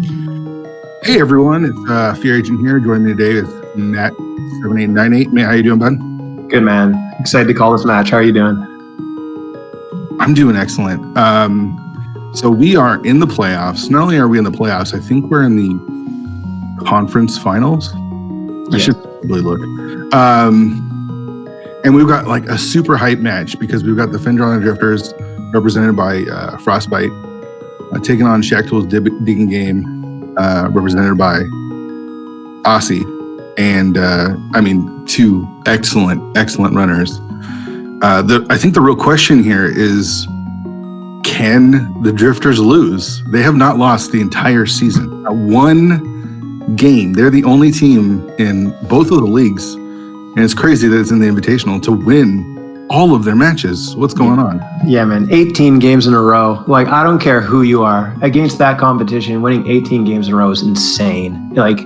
Hey everyone, it's Fear Agent here. Joining me today is Matt7898. Matt, how you doing, bud? Good, man. Excited to call this match. How are you doing? I'm doing excellent. So we are in the playoffs. Not only are we in the playoffs, I think we're in the conference finals. I should really look. And we've got like a super hype match because we've got the Fendron Drifters represented by Frostbite taking on Shacktool's Digging Game represented by Osse. And I mean, two excellent runners. I think the real question here is, can the Drifters lose? They have not lost the entire season. One game. They're the only team in both of the leagues, and it's crazy that it's in the Invitational, to win all of their matches. What's going on? Yeah, man. 18 games in a row. Like, I don't care who you are. Against that competition, winning 18 games in a row is insane. Like,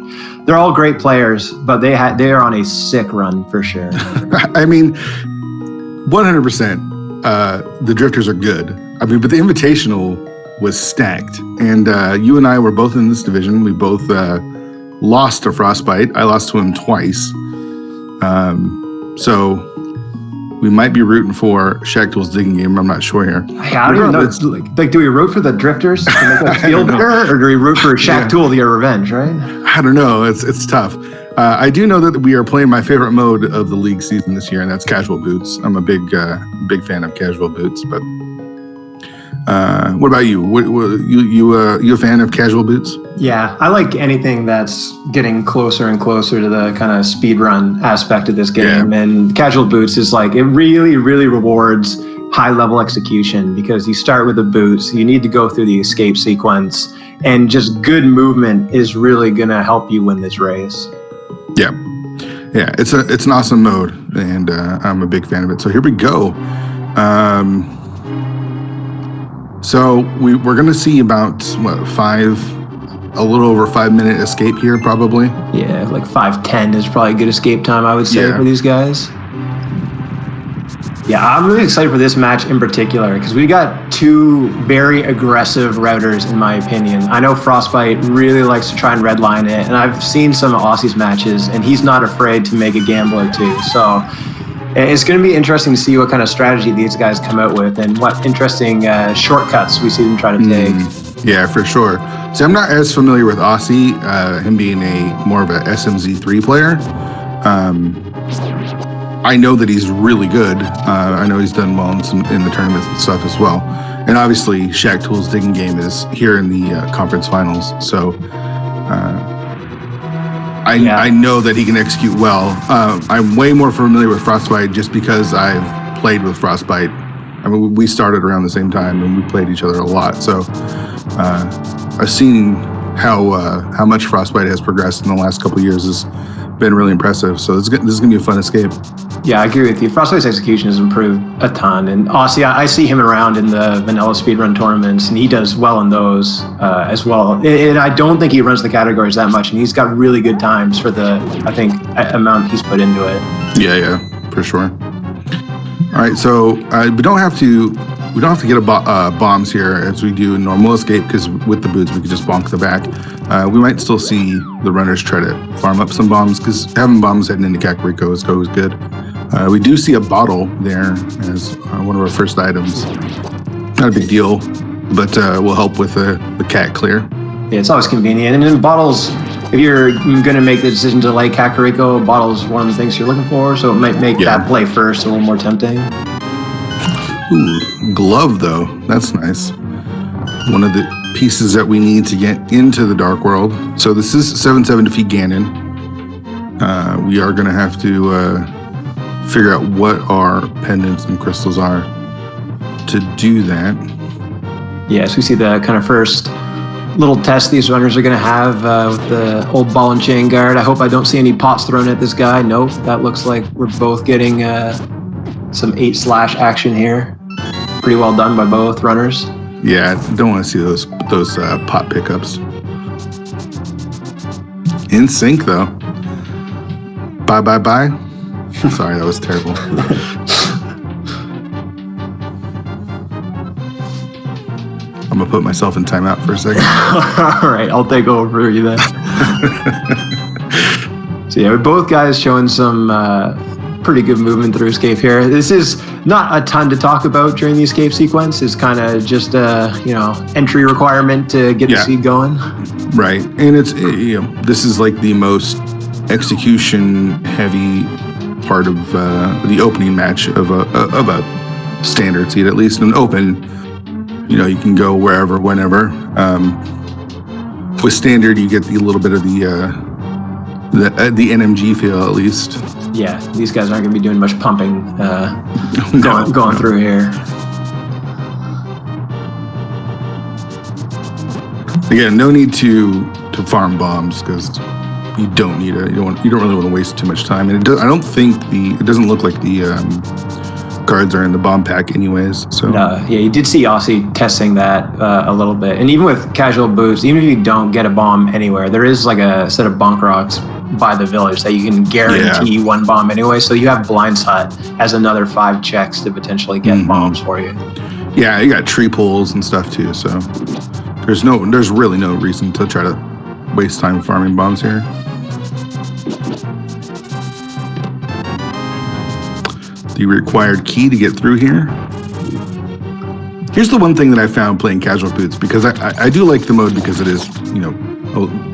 they're all great players, but they are on a sick run for sure. I mean, 100%. The Drifters are good. I mean, but the Invitational was stacked, and you and I were both in this division. We both lost to Frostbite. I lost to him twice. So we might be rooting for Shacktool's Digging Game. I'm not sure here. Hey, I don't even know. Like, do we root for the Drifters to make us feel better, or do we root for Shacktool to get revenge? Right? I don't know. It's tough. I do know that we are playing my favorite mode of the league season this year, and that's casual boots. I'm a big fan of casual boots. But what about you? You a fan of casual boots? Yeah, I like anything that's getting closer and closer to the kind of speed run aspect of this game. Yeah. And casual boots is like, it really, really rewards high level execution because you start with the boots, you need to go through the escape sequence, and just good movement is really gonna help you win this race. Yeah, it's an awesome mode, and I'm a big fan of it. So here we go. So we're gonna see about a little over 5 minute escape here, probably. Yeah, like 5:10 is probably a good escape time, I would say, for these guys. Yeah, I'm really excited for this match in particular because we got two very aggressive routers, in my opinion. I know Frostbite really likes to try and redline it, and I've seen some of Osse's matches, and he's not afraid to make a gamble or two. So it's going to be interesting to see what kind of strategy these guys come out with and what interesting shortcuts we see them try to take. Yeah, for sure. So I'm not as familiar with Osse, him being more of a SMZ3 player. I know that he's really good. I know he's done well in the tournaments and stuff as well. And obviously, Shacktool's Digging Game is here in the conference finals. So I know that he can execute well. I'm way more familiar with Frostbite just because I've played with Frostbite. I mean, we started around the same time and we played each other a lot. So I've seen how much Frostbite has progressed in the last couple of years. Has been really impressive. So this is going to be a fun escape. Yeah, I agree with you. Frostbite's execution has improved a ton. And Osse, I see him around in the vanilla speedrun tournaments, and he does well in those as well. And I don't think he runs the categories that much, and he's got really good times for the, I think, amount he's put into it. Yeah, for sure. All right, so we don't have to get bombs here as we do normal escape, because with the boots we could just bonk the back. We might still see the runners try to farm up some bombs because having bombs heading into Kakariko is always good. We do see a bottle there as one of our first items. Not a big deal, but will help with the cat clear. Yeah, it's always convenient. And in bottles, if you're going to make the decision to lay Kakariko, bottles one of the things you're looking for, so it might make that play first a little more tempting. Ooh, glove though, that's nice. One of the pieces that we need to get into the Dark World. So this is 7-7 defeat Ganon. We are going to have to figure out what our pendants and crystals are to do that. Yes, we see the kind of first little test these runners are going to have with the old ball and chain guard. I hope I don't see any pots thrown at this guy. Nope, that looks like we're both getting some 8-slash action here. Pretty well done by both runners. Yeah, I don't want to see those pot pickups. In sync though. Bye. Sorry, that was terrible. I'm gonna put myself in timeout for a second. All right, I'll take over for you then. So yeah, both guys showing some pretty good movement through escape here. This is not a ton to talk about during the escape sequence. It's kind of just a entry requirement to get the seed going. Right, and it's this is like the most execution heavy part of the opening match of a standard seed, at least an open. You can go wherever, whenever. With standard, you get a little bit of the NMG feel, at least. Yeah, these guys aren't going to be doing much pumping going through here. Again, no need to farm bombs because you don't need it. You don't really want to waste too much time. And I don't think it doesn't look like the guards are in the bomb pack anyways. So no, yeah, you did see Osse testing that a little bit. And even with casual boots, even if you don't get a bomb anywhere, there is like a set of bunk rocks by the village that you can guarantee one bomb anyway. So you have blindside as another 5 checks to potentially get bombs for you. Yeah, you got tree pulls and stuff too. So there's really no reason to try to waste time farming bombs here. The required key to get through here. Here's the one thing that I found playing casual boots, because I do like the mode because it is,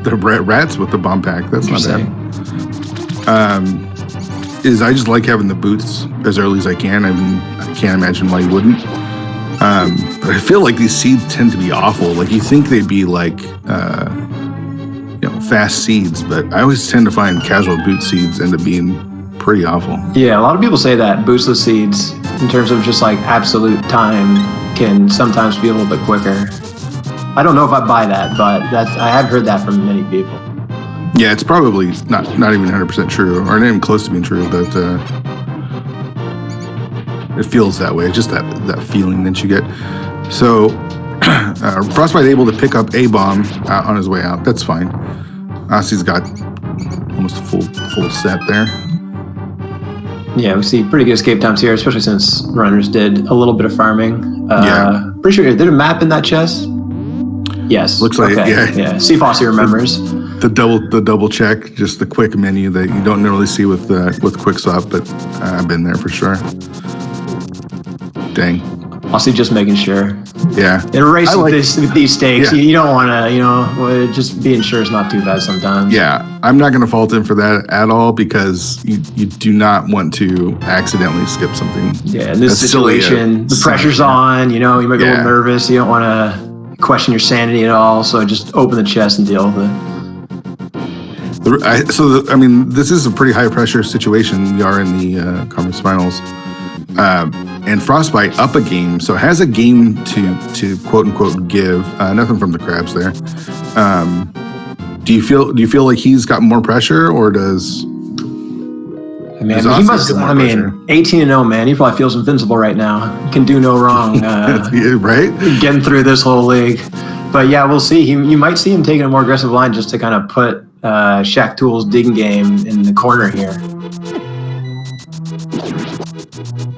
the rats with the bomb pack. That's not bad. Is I just like having the boots as early as I can. I mean, I can't imagine why you wouldn't. But I feel like these seeds tend to be awful. Like you think they'd be like, fast seeds, but I always tend to find casual boot seeds end up being pretty awful. Yeah, a lot of people say that boostless seeds, in terms of just like absolute time, can sometimes be a little bit quicker. I don't know if I buy that, but I have heard that from many people. Yeah, it's probably not even 100% true, or not even close to being true, but it feels that way. Just that feeling that you get. So Frostbite able to pick up a bomb on his way out. That's fine. Osse's got almost a full set there. Yeah, we see pretty good escape times here, especially since runners did a little bit of farming. Pretty sure, did a map in that chest? Yes. Looks like yeah. See if Osse remembers. The double check, just the quick menu that you don't normally see with quick swap, but I've been there for sure. Dang. Osse just making sure. Yeah. In a race with these stakes, you don't want to, just being sure is not too bad sometimes. Yeah, I'm not going to fault him for that at all, because you do not want to accidentally skip something. Yeah, in this situation, the pressure's on, you might be a little nervous. You don't want to question your sanity at all, so just open the chest and deal with it. This is a pretty high pressure situation. We are in the conference finals. And Frostbite up a game, so has a game to quote unquote give. Nothing from the crabs there. Do you feel like he's got more pressure, or does? He must. 18-0, man. He probably feels invincible right now. He can do no wrong. Right? Getting through this whole league. But yeah, we'll see. You might see him taking a more aggressive line just to kind of put Shaq Tool's digging game in the corner here.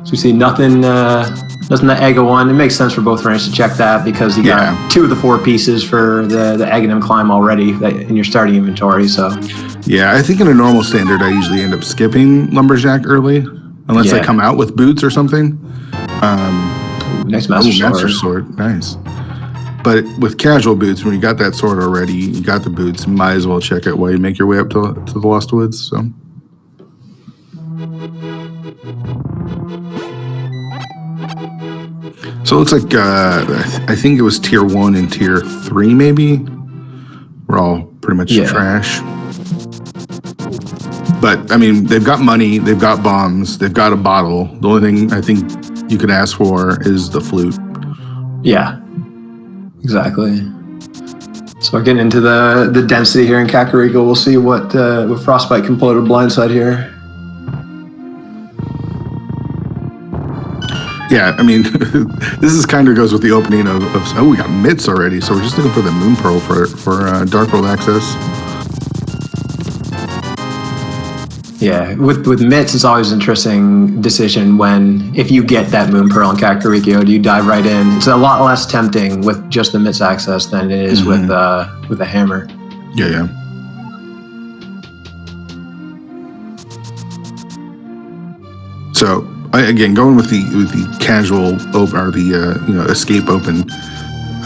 So we see nothing that egg of one. It makes sense for both runners to check that, because you got 2 of the 4 pieces for the egg and climb already in your starting inventory. So yeah, I think in a normal standard, I usually end up skipping Lumberjack early, unless I come out with boots or something. Nice Master Sword. Nice. But with casual boots, when you got that sword already, you got the boots, might as well check it while you make your way up to the Lost Woods. So it looks like I think it was tier 1 and tier 3 maybe. We're all pretty much trash. But I mean, they've got money, they've got bombs, they've got a bottle. The only thing I think you could ask for is the flute. Yeah, exactly. So we're getting into the density here in Kakariko. We'll see what Frostbite can pull out of blindside here. Yeah, I mean, this is kind of goes with the opening of we got mitts already, so we're just looking for the Moon Pearl for Dark World access. Yeah, with Mitts, it's always an interesting decision when, if you get that Moon Pearl and Kakariko, do you dive right in? It's a lot less tempting with just the Mitts access than it is with a hammer. Yeah. So again, going with the casual open or the escape open,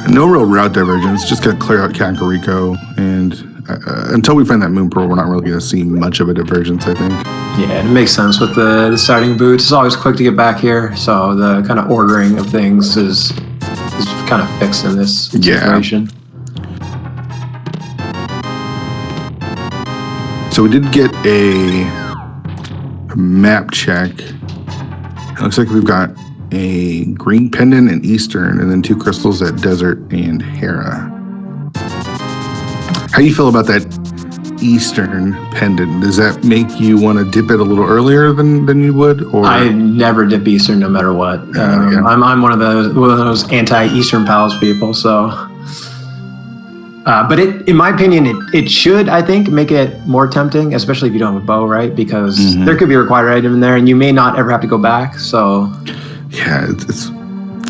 no real route divergence. Just gotta clear out Kakariko, and until we find that Moon Pearl, we're not really gonna see much of a divergence, I think. Yeah, it makes sense with the starting boots. It's always quick to get back here, so the kind of ordering of things is kind of fixed in this situation. So we did get a map check. It looks like we've got a green pendant in Eastern, and then 2 crystals at Desert and Hera. How do you feel about that Eastern pendant? Does that make you want to dip it a little earlier than you would? Or I never dip Eastern no matter what. I'm one of those anti-Eastern Palace people. So, but in my opinion, it should, I think, make it more tempting, especially if you don't have a bow, right? Because there could be a required item in there, and you may not ever have to go back. So, yeah, it's.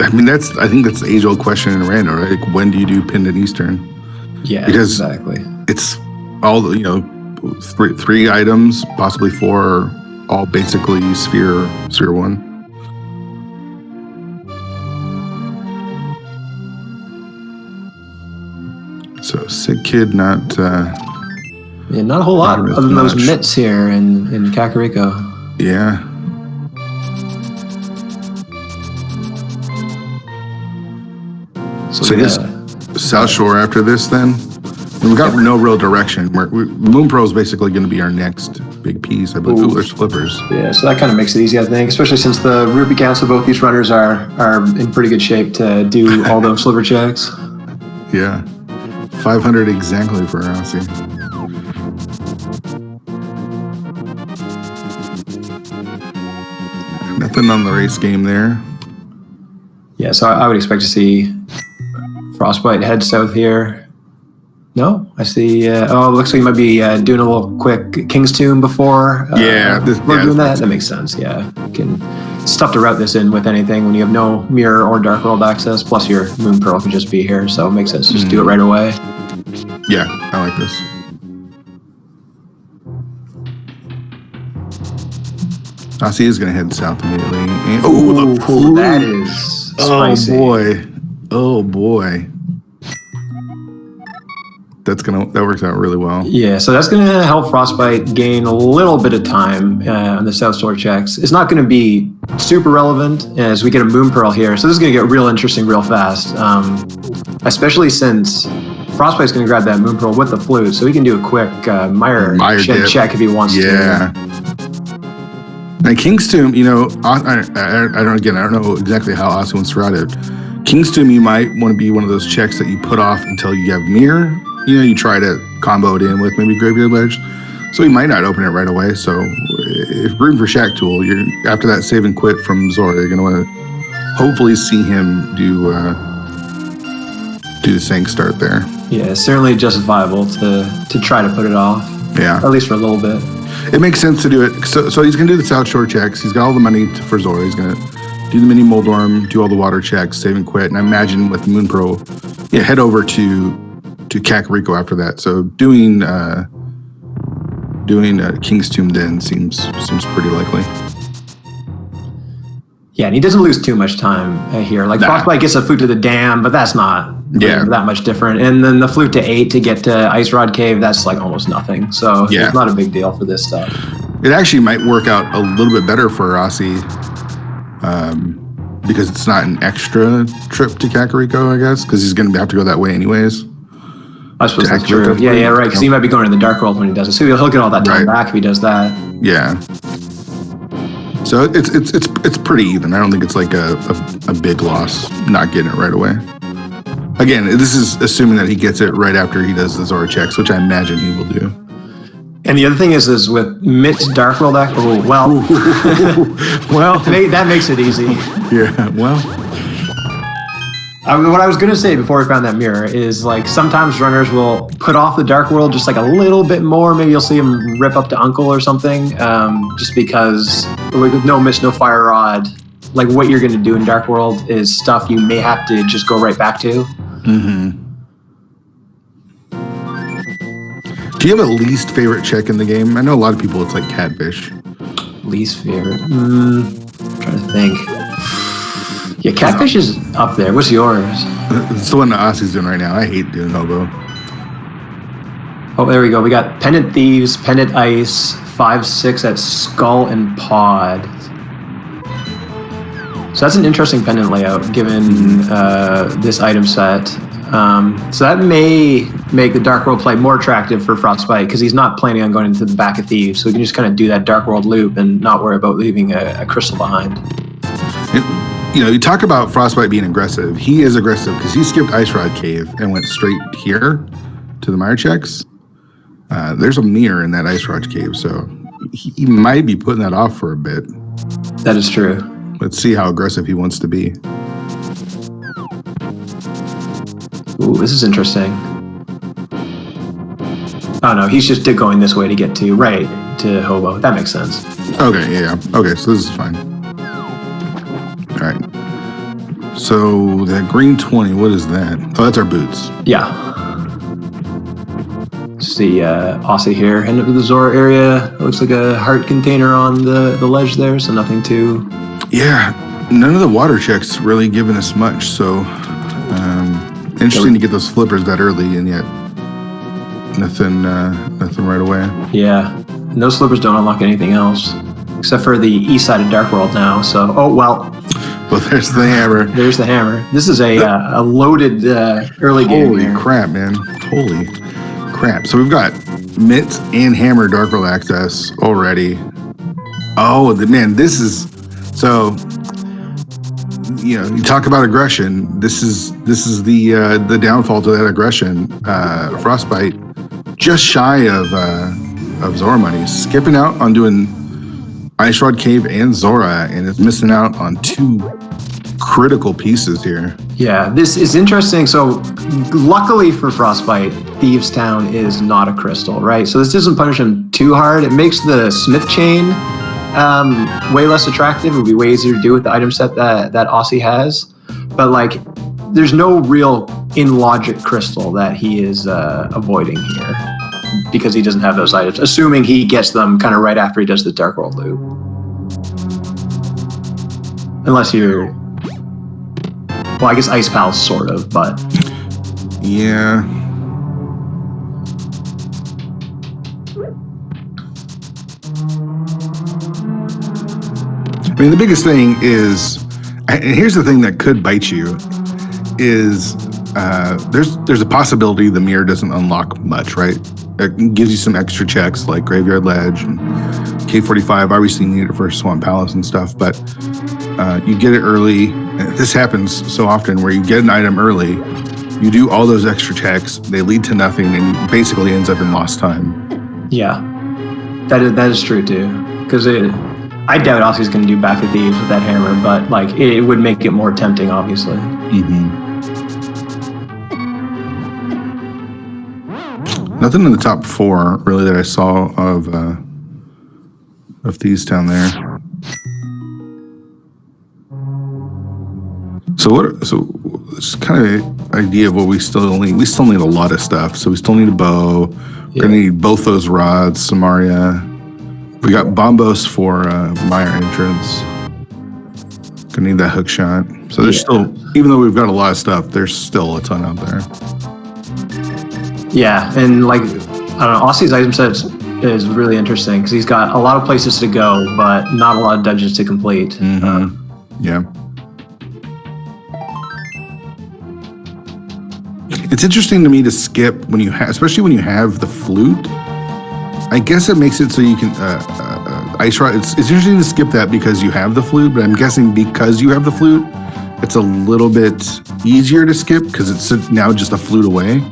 I mean, I think that's the age-old question in Rando, right? Like, when do you do pendant Eastern? Yeah, because exactly. It's all 3 items, possibly 4, are all basically sphere 1. So Sick Kid, not a whole lot other than those mitts here in Kakariko. Yeah. So I guess South Shore after this, then. And we got no real direction. Moon Pearl is basically going to be our next big piece, I believe. Ooh, there's flippers. Yeah, so that kind of makes it easy, I think, especially since the rupee counts of both these runners are in pretty good shape to do all those flipper checks. Yeah. 500 exactly for Osse. Nothing on the race game there. Yeah, so I would expect to see Frostbite head south here. No, I see. It looks like you might be doing a little quick King's Tomb before. We're doing that. That makes sense. Yeah, it's tough to route this in with anything when you have no mirror or Dark World access. Plus, your Moon Pearl can just be here, so it makes sense to just do it right away. Yeah, I like this. Osse is going to head south immediately. And, that is spicy. Oh boy. That works out really well. Yeah, so that's gonna help Frostbite gain a little bit of time on the South Shore checks. It's not gonna be super relevant as we get a Moon Pearl here, so this is gonna get real interesting real fast. Especially since Frostbite's gonna grab that Moon Pearl with the flute, so he can do a quick Meyer check if he wants to. Yeah. And King's Tomb, I don't know exactly how Osse wants to route it. King's Tomb, you might want to be one of those checks that you put off until you have mirror. You try to combo it in with maybe Graveyard Ledge. So you might not open it right away. So if room for Shack Tool, after that save and quit from Zora, you're going to want to hopefully see him do the Sank start there. Yeah, it's certainly justifiable to try to put it off. Yeah. At least for a little bit. It makes sense to do it. So he's going to do the South Shore checks. He's got all the money for Zora. He's going to do the mini Moldorm, do all the water checks, save and quit. And I imagine with Moon Pearl, head over to Kakariko after that. So doing King's Tomb then seems pretty likely. Yeah, and he doesn't lose too much time here. Like Frostbite gets a flute to the dam, but that's not that much different. And then the flute to 8 to get to Ice Rod Cave, that's like almost nothing. So it's not a big deal for this stuff. It actually might work out a little bit better for Osse because it's not an extra trip to Kakariko, I guess, because he's going to have to go that way anyways. I suppose that's true. Yeah, right. Because he might be going to the Dark World when he does it, so he'll get all that time back if he does that. Yeah. So it's pretty even. I don't think it's like a big loss not getting it right away. Again, this is assuming that he gets it right after he does the Zora checks, which I imagine he will do. And the other thing is with Mitt's Dark World act. Oh well, well, that makes it easy. Yeah. Well. What I was going to say before we found that mirror is like sometimes runners will put off the Dark World just like a little bit more. Maybe you'll see him rip up to Uncle or something, just because with no miss, no fire rod. Like what you're going to do in Dark World is stuff you may have to just go right back to. Mm-hmm. Do you have a least favorite check in the game? I know a lot of people it's like catfish. Least favorite? I'm trying to think. Yeah, catfish is up there. What's yours? It's the one that Osse's doing right now. I hate doing hobo. Oh, there we go. We got Pendant Thieves, Pendant Ice, 5-6 at Skull and Pod. So that's an interesting pendant layout given this item set. So that may make the Dark World play more attractive for Frostbite because he's not planning on going into the back of Thieves. So he can just kind of do that Dark World loop and not worry about leaving a crystal behind. You know, you talk about Frostbite being aggressive. He is aggressive because he skipped Ice Rod Cave and went straight here to the mire checks. There's a mirror in that Ice Rod Cave, so he might be putting that off for a bit. That is true. Let's see how aggressive he wants to be. Ooh, this is interesting. Oh no, he's just going this way to get to Hobo. That makes sense. Okay, yeah. Okay, so this is fine. All right. So that green 20, what is that? Oh, that's our boots. Yeah. See Osse here heading up to the Zora area. It looks like a heart container on the ledge there, so nothing too... Yeah, none of the water checks really giving us much, so interesting to get those flippers that early and yet nothing right away. Yeah, and those flippers don't unlock anything else except for the east side of Dark World now. So, oh well. Well, there's the hammer. There's the hammer. This is a loaded early game. Holy crap, man! Holy crap! So we've got Mint and Hammer Dark World access already. Oh, man, this is so. You know, you talk about aggression. This is the downfall to that aggression. Frostbite just shy of Zora money, skipping out on doing Ice Rod Cave and Zora, and it's missing out on two critical pieces here. Yeah, this is interesting. So, luckily for Frostbite, Thieves Town is not a crystal, right? So this doesn't punish him too hard. It makes the Smith Chain way less attractive. It would be way easier to do with the item set that Osse has. But like, there's no real in-logic crystal that he is avoiding here because he doesn't have those items, assuming he gets them kind of right after he does the Dark World loop. Unless you're... Well, I guess Ice Pals sort of, but... Yeah. I mean, the biggest thing is, and here's the thing that could bite you, is there's a possibility the mirror doesn't unlock much, right? It gives you some extra checks like Graveyard Ledge and K45. Obviously, you need it for Swamp Palace and stuff, but you get it early. This happens so often where you get an item early, you do all those extra checks, they lead to nothing, and it basically ends up in lost time. Yeah, that is true too, because I doubt Osse's going to do Back of Thieves with that hammer, but like it would make it more tempting, obviously. Mm-hmm. Nothing in the top four really that I saw of Thieves Town there. So it's kind of idea of what we still need. We still need a lot of stuff. So we still need a bow. We're gonna need both those rods, Samaria. We got Bombos for Mire entrance. Gonna need that hook shot. So there's still, even though we've got a lot of stuff, there's still a ton out there. Yeah, and like, I don't know, Osse's item set is really interesting because he's got a lot of places to go, but not a lot of dungeons to complete. Mm-hmm. Yeah. It's interesting to me to skip when you have, especially when you have the flute. I guess it makes it so you can Ice Rod. It's interesting to skip that because you have the flute, but I'm guessing because you have the flute, it's a little bit easier to skip because it's now just a flute away.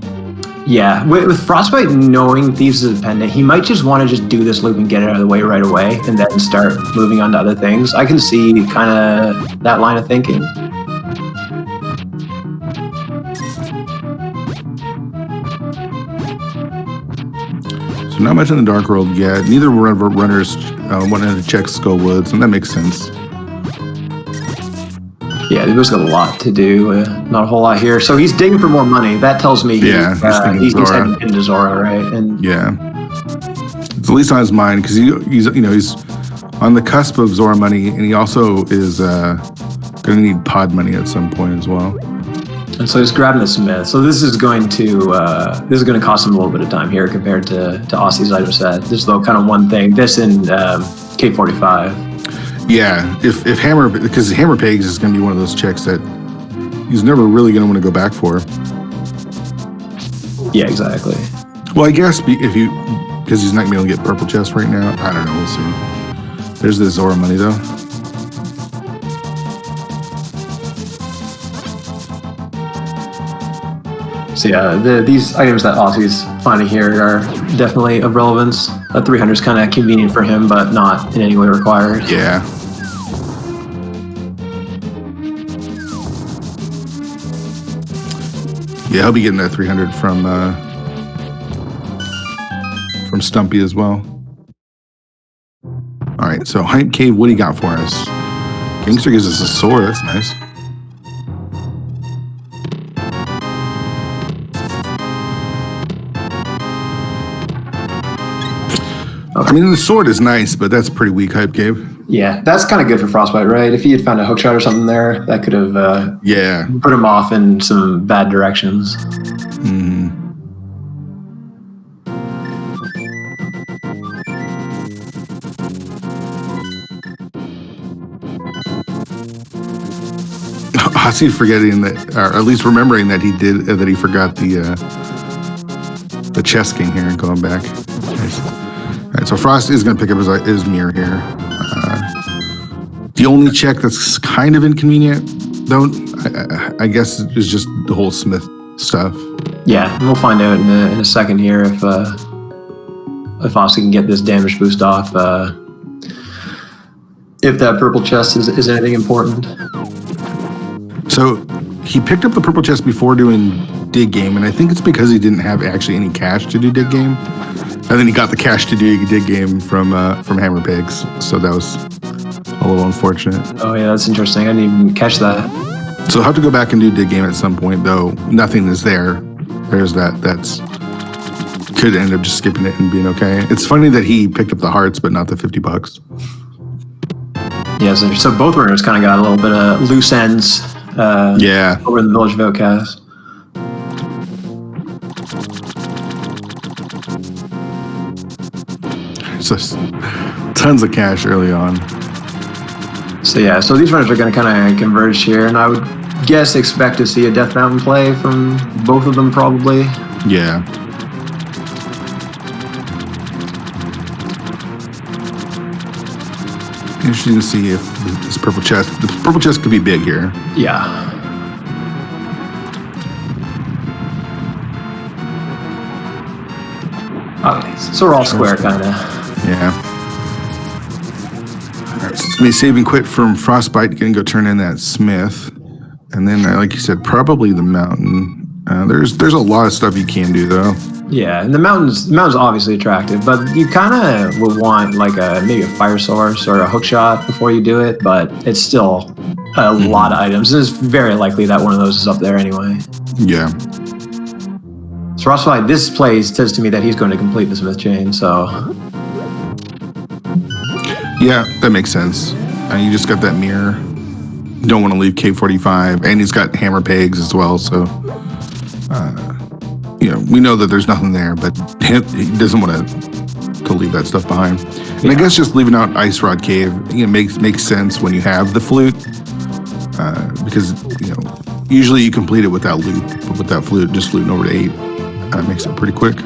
Yeah, with Frostbite knowing Thieves is a pendant, he might just want to just do this loop and get it out of the way right away and then start moving on to other things. I can see kind of that line of thinking. So not much in the Dark World yet. Neither runners wanted to check Skull Woods, and that makes sense. Yeah, there's got a lot to do. Not a whole lot here. So he's digging for more money. That tells me he's heading into Zora, right? And yeah, it's at least on his mind because he's on the cusp of Zora money, and he also is going to need pod money at some point as well. And so he's grabbing the Smith. So this is going to cost him a little bit of time here compared to Osse's item set. This though kind of one thing. This in K45. Yeah, if Hammer, because Hammer Pegs is going to be one of those checks that he's never really going to want to go back for. Yeah, exactly. Well, I guess because he's not going to be able to get purple chest right now. I don't know. We'll see. There's the Zora money though. So yeah, these items that Osse's finding here are definitely of relevance. That 300 is kind of convenient for him, but not in any way required. Yeah. Yeah, he'll be getting that 300 from Stumpy as well. All right, so Hype Cave, what do you got for us? Gangster gives us a sword. That's nice. Okay. I mean, the sword is nice, but that's pretty weak, Hype Cave. Yeah, that's kind of good for Frostbite, right? If he had found a hook shot or something there, that could have put him off in some bad directions. Mm. Ossie forgetting that, or at least remembering that he forgot the chest king here and going back. Nice. All right, so Frost is going to pick up his mirror here. The only check that's kind of inconvenient, though, I guess, is just the whole Smith stuff. Yeah, and we'll find out in a second here if Ossie can get this damage boost off. If that purple chest is anything important. So he picked up the purple chest before doing Dig Game, and I think it's because he didn't have actually any cash to do Dig Game. And then he got the cash to do Dig Game from Hammer Pigs, so that was a little unfortunate. Oh yeah, that's interesting. I didn't even catch that. So he'll have to go back and do Dig Game at some point, though nothing is there. There's that's could end up just skipping it and being okay. It's funny that he picked up the hearts, but not the $50. Yeah, so both runners kind of got a little bit of loose ends. Over in the Village of Outcast. So tons of cash early on. So yeah, so these runners are going to kind of converge here, and I would guess expect to see a Death Mountain play from both of them probably. Yeah. Interesting to see if this purple chest could be big here. Yeah. Okay, so we're all square, kind of. Yeah. All right, so it's gonna be save and quit from Frostbite. Gonna go turn in that Smith, and then, like you said, probably the mountain. There's a lot of stuff you can do though. Yeah, and the mountain's obviously attractive, but you kind of would want like maybe a fire source or a hook shot before you do it. But it's still a lot of items. It's very likely that one of those is up there anyway. Yeah. So Frostbite, this play says to me that he's going to complete the Smith chain. So yeah, that makes sense. You just got that mirror. You don't want to leave K45, and he's got hammer pegs as well. So. We know that there's nothing there, but he doesn't want to leave that stuff behind. And I guess just leaving out Ice Rod Cave, makes sense when you have the flute, because usually you complete it without loot, but with that flute, just looting over to 8 makes it pretty quick.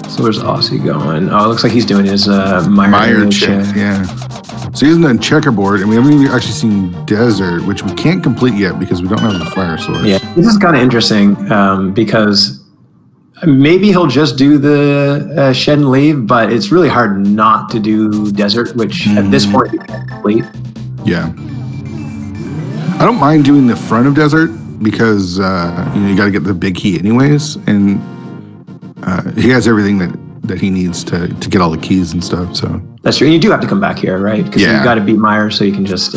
So where's Ossie going? Oh, it looks like he's doing his Meyer check. Yeah. So he hasn't done checkerboard, and we haven't even actually seen desert, which we can't complete yet because we don't have the fire source. Yeah, this is kind of interesting because maybe he'll just do the shed and leave, but it's really hard not to do desert, which at this point you can't complete. Yeah. I don't mind doing the front of desert because you got to get the big key anyways, and he has everything that he needs to get all the keys and stuff. So that's true. You do have to come back here, right? Because you've got to beat Meyer, so you can just.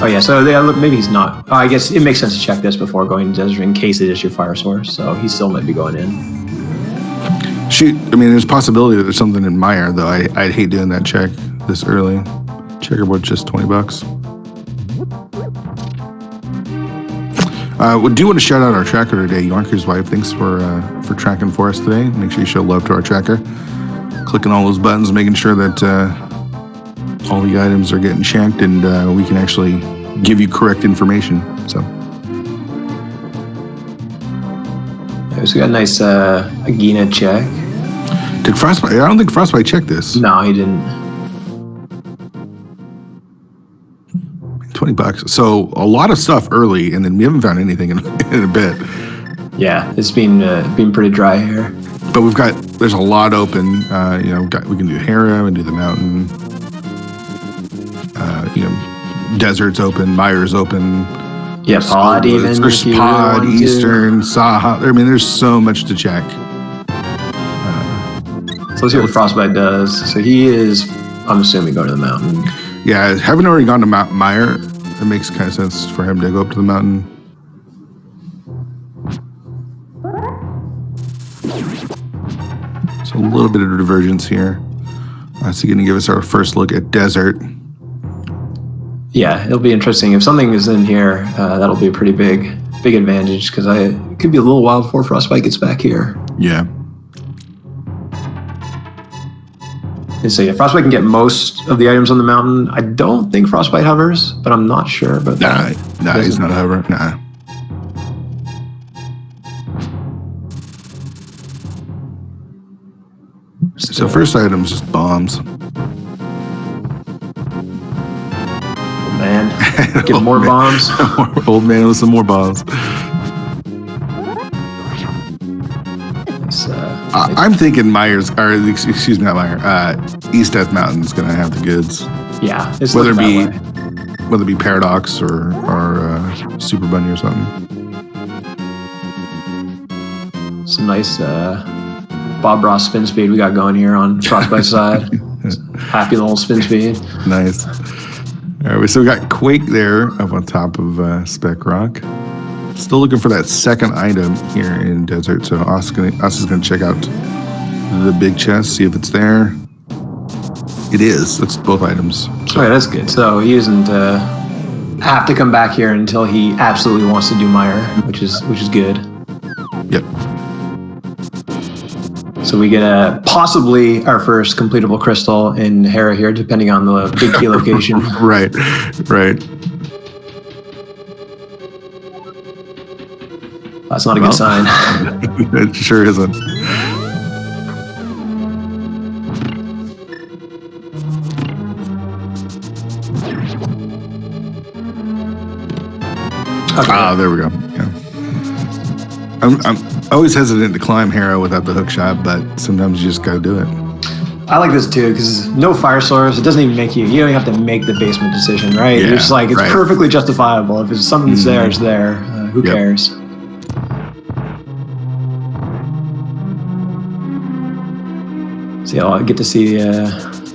Oh yeah, so maybe he's not. Oh, I guess it makes sense to check this before going to desert in case it is your fire source. So he still might be going in. Shoot, I mean, there's a possibility that there's something in Meyer, though. I'd hate doing that check this early. Checkerboard just $20. We do want to shout out our tracker today. Yonker's wife, thanks for tracking for us today. Make sure you show love to our tracker. Clicking all those buttons, making sure that all the items are getting checked, and we can actually give you correct information. So we got a nice Agina check. Did Frostbite? I don't think Frostbite checked this. No, he didn't. $20. So a lot of stuff early, and then we haven't found anything in a bit. Yeah, it's been pretty dry here. But there's a lot open. We can do Hera and do the mountain. Desert's open, Meyer's open. Yeah, Pod even. There's Pod, Eastern, Saha. I mean, there's so much to check. So let's see what Frostbite does. So he is, I'm assuming, going to the mountain. Yeah, having already gone to Mount Meyer, it makes kind of sense for him to go up to the mountain. So a little bit of divergence here. So going to give us our first look at desert. Yeah, it'll be interesting. If something is in here, that'll be a pretty big advantage because it could be a little while before Frostbite gets back here. Yeah. And so yeah, Frostbite can get most of the items on the mountain. I don't think Frostbite hovers, but I'm not sure about that. Nah, he's not hovering. Nah. So first item's just bombs. Man, get more bombs. Old man with some more bombs. I'm thinking Myers, or excuse me, not Meyer. East Death Mountain's gonna have the goods. Yeah, it's whether it be Paradox or Super Bunny or something. Some nice Bob Ross spin speed we got going here on Frostbite's side. Happy little spin speed. Nice. All right, so we got Quake there up on top of Spec Rock. Still looking for that second item here in Desert. So Us is going to check out the big chest, see if it's there. It is. That's both items. So. Okay, that's good. So he doesn't have to come back here until he absolutely wants to do Meyer, which is good. Yep. So we get possibly our first completable crystal in Hera here, depending on the big key location. Right. That's not a good sign. It sure isn't. Okay. There we go. Yeah. I'm always hesitant to climb Hera without the hook shot, but sometimes you just gotta do it. I like this too because no fire source. It doesn't even make you don't even have to make the basement decision, right? Yeah, You're just like it's perfectly justifiable. If it's something that's there, it's there. Who cares? So yeah, I get to see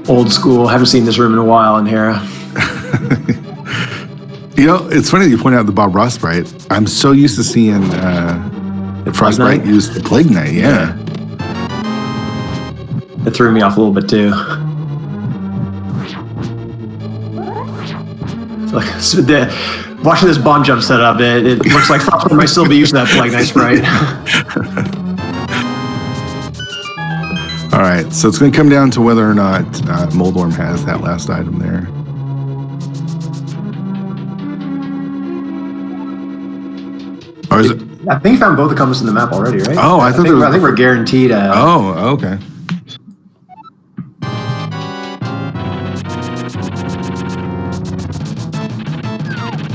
old school. Haven't seen this room in a while in Hera. It's funny that you point out the Bob Ross sprite. I'm so used to seeing Frostbite use the Plague Knight. Yeah. It threw me off a little bit too. Watching this bomb jump set up, it looks like Frostbite might still be using that Plague Knight sprite. All right, so it's going to come down to whether or not Moldworm has that last item there. Or is it? I think you found both the compass in the map already, right? Oh, I think we're guaranteed. Oh, okay.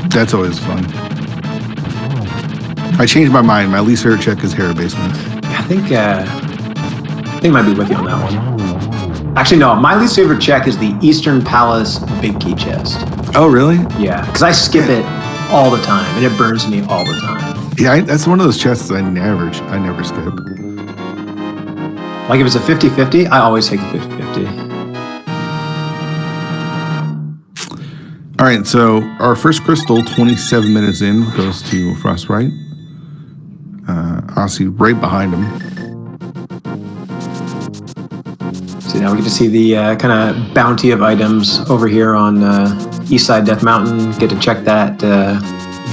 That's always fun. I changed my mind. My least favorite check is Hera Basement. I think I might be with you on that one. Actually, no. My least favorite check is the Eastern Palace Big Key Chest. Oh, really? Yeah, because I skip it all the time, and it burns me all the time. Yeah, that's one of those chests I never skip. Like if it's a 50-50, I always take the 50-50. All right, so our first crystal, 27 minutes in, goes to Frostbite. Osse right behind him. So now we get to see the kind of bounty of items over here on Eastside Death Mountain. Get to check that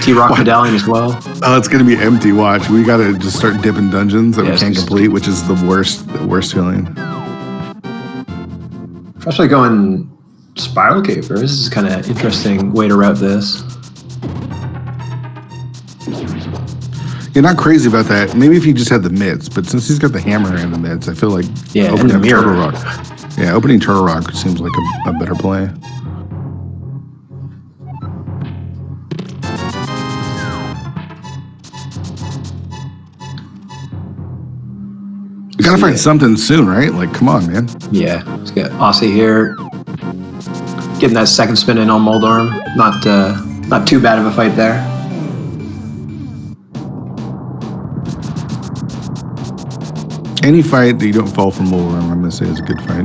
T-Rock medallion as well. Oh, it's going to be empty. Watch. We got to just start dipping dungeons that we can't complete, which is the worst feeling. Especially going Spiral Cave first. This is kind of interesting way to route this. You're not crazy about that. Maybe if he just had the mitts, but since he's got the hammer and the mitts, I feel like opening Turtle Rock. Yeah, opening Turtle Rock seems like a better play. You gotta find something soon, right? Like, come on, man. Yeah, let's get Osse here. Getting that second spin in on Moldorm. Not too bad of a fight there. Any fight that you don't fall from Moldorm, I'm gonna say is a good fight.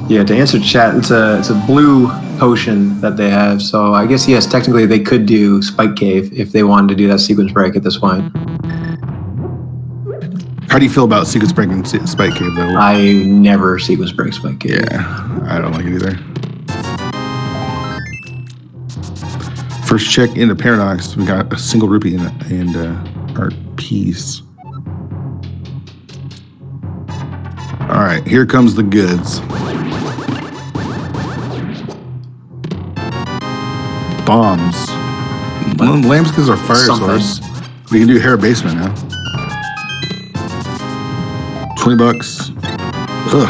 Yeah, to answer chat, it's a blue potion that they have. So I guess yes, technically they could do Spike Cave if they wanted to do that sequence break at this point. How do you feel about sequence breaking Spike Cave though? I never sequence break Spike Cave. Yeah, I don't like it either. First check into Paradox. We got a single rupee and our piece. All right, here comes the goods. Bombs. Lambskins are fire source. We can do hair basement now. $20. Ugh.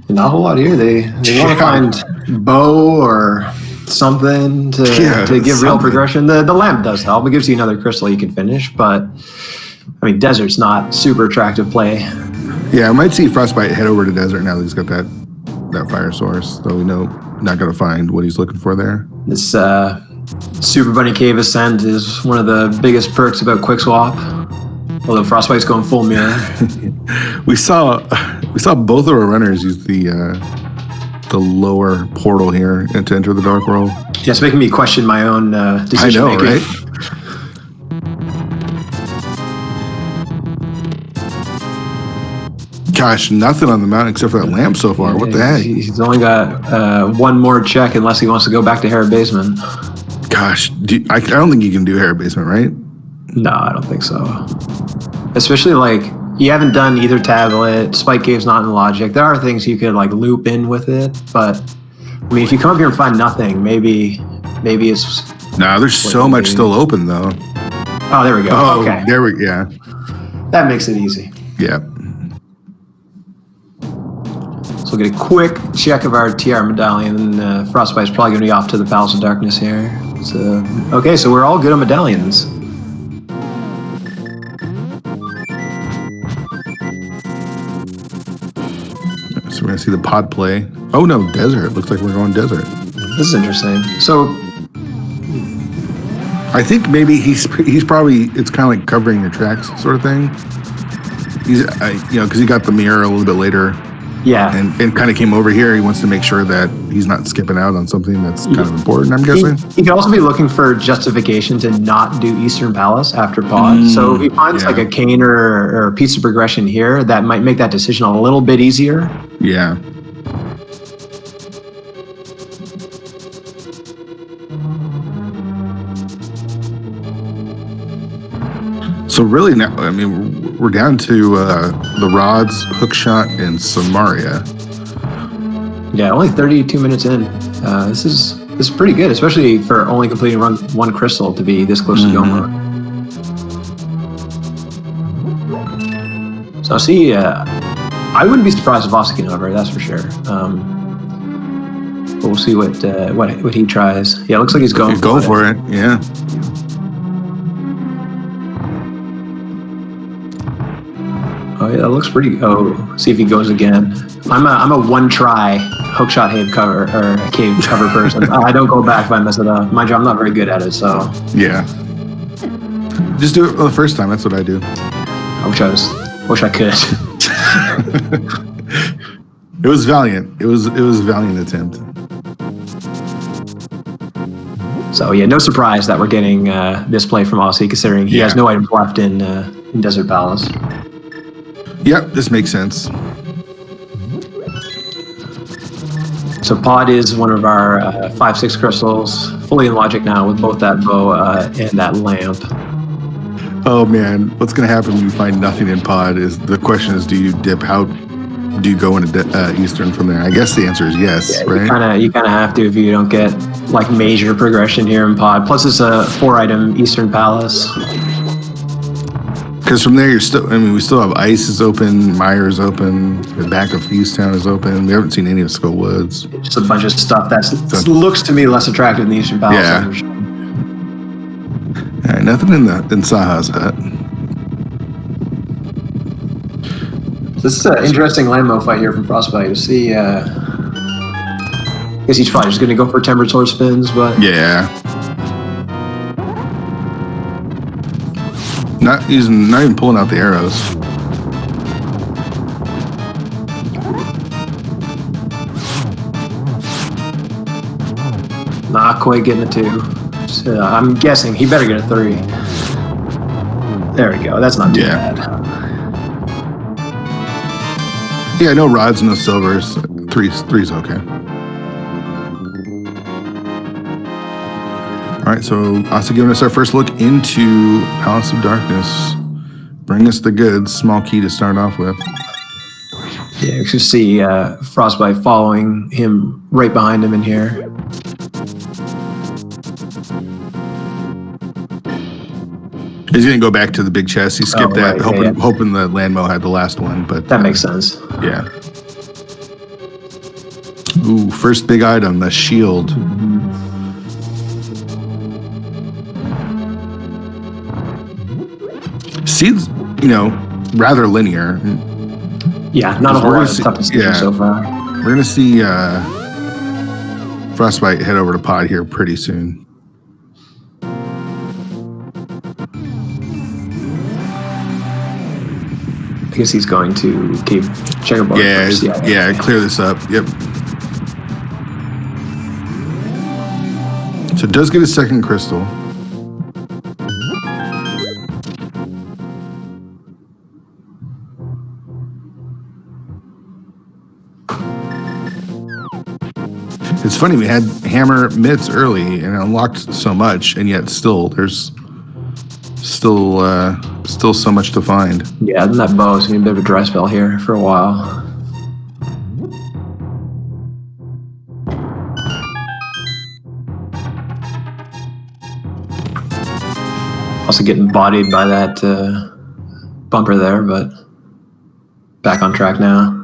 Not a whole lot here. They want to find bow or something to give real progression. The lamp does help. It gives you another crystal you can finish, but I mean, desert's not super attractive play. Yeah, I might see Frostbite head over to desert now that he's got that fire source, though we know not going to find what he's looking for there. This Super Bunny Cave Ascent is one of the biggest perks about Quick Swap. Although Frostbite's going full mirror. we saw both of our runners use the lower portal here and to enter the Dark World. Yeah, it's making me question my own decision making. I know, right? Gosh, nothing on the mountain except for that lamp so far. What the heck? He's only got one more check unless he wants to go back to Hair Basement. Gosh, I don't think you can do Hair Basement, right? No, I don't think so. Especially like you haven't done either tablet. Spike Cave's not in Logic. There are things you could like loop in with it, but I mean, if you come up here and find nothing, maybe it's. No, there's so much still open though. Oh, there we go. Oh, okay. There we yeah. That makes it easy. Yeah. So we'll get a quick check of our TR medallion, and Frostbite's probably going to be off to the Palace of Darkness here. So, okay, so we're all good on medallions. So we're going to see the pod play. Oh no, desert. Looks like we're going desert. This is interesting. So I think maybe he's probably, it's kind of like covering your tracks sort of thing. He's, because he got the mirror a little bit later. Yeah. And kind of came over here. He wants to make sure that he's not skipping out on something that's kind of important, I'm guessing. He could also be looking for justification to not do Eastern Palace after pod. So if he finds like a cane or a piece of progression here, that might make that decision a little bit easier. Yeah. So really now, I mean, we're down to the rods, hookshot, and Samaria. Yeah, only 32 minutes in. This is pretty good, especially for only completing one crystal to be this close to Goma. So see, I wouldn't be surprised if Osse can hover, that's for sure. But we'll see what he tries. Yeah, it looks like he's going for it. Yeah. Oh yeah, that looks pretty. Oh, see if he goes again. I'm a one try hookshot cave cover person. I don't go back if I mess it up. Mind you, I'm not very good at it, so. Yeah. Just do it for the first time. That's what I do. I wish I was Wish I could. It was valiant. It was a valiant attempt. So yeah, no surprise that we're getting this play from Osse, considering he has no items left in Desert Palace. Yep, this makes sense. So Pod is one of our 5/6 crystals, fully in logic now with both that bow and that lamp. Oh man, what's gonna happen when you find nothing in Pod? Is the question is, do you dip? How do you go into Eastern from there? I guess the answer is yes, right? You kind of have to if you don't get like major progression here in Pod. Plus, it's a 4-item Eastern Palace. Because from there, we still have Ice is open, Meyer is open, the back of Easttown is open. We haven't seen any of Skull Woods. Just a bunch of stuff that looks to me less attractive than the Eastern Palace. Yeah. All right, nothing in Saha's hut. This is an interesting Lambo fight here from Frostbite. You see, I guess he's probably just going to go for Tempered Sword spins, but yeah. Not even pulling out the arrows. Not quite getting a 2. So I'm guessing he better get a 3. There we go. That's not too bad. Yeah, no rods, no silvers. Three's okay. All right, so also giving us our first look into Palace of Darkness. Bring us the goods. Small key to start off with. Yeah, you can see Frostbite following him right behind him in here. He's going to go back to the big chest. He skipped that, hoping the Landmo had the last one. But that makes sense. Yeah. Ooh, first big item, the shield. Seems, rather linear. Yeah, not a whole lot of stuff to see so far. We're going to see Frostbite head over to Pod here pretty soon. I guess he's going to keep checkerboard first. Yeah, clear this up. Yep. So it does get a second crystal. It's funny, we had hammer mitts early and it unlocked so much, and yet there's still so much to find. Yeah, and that bow is going to be a bit of a dry spell here for a while. Also getting bodied by that bumper there, but back on track now.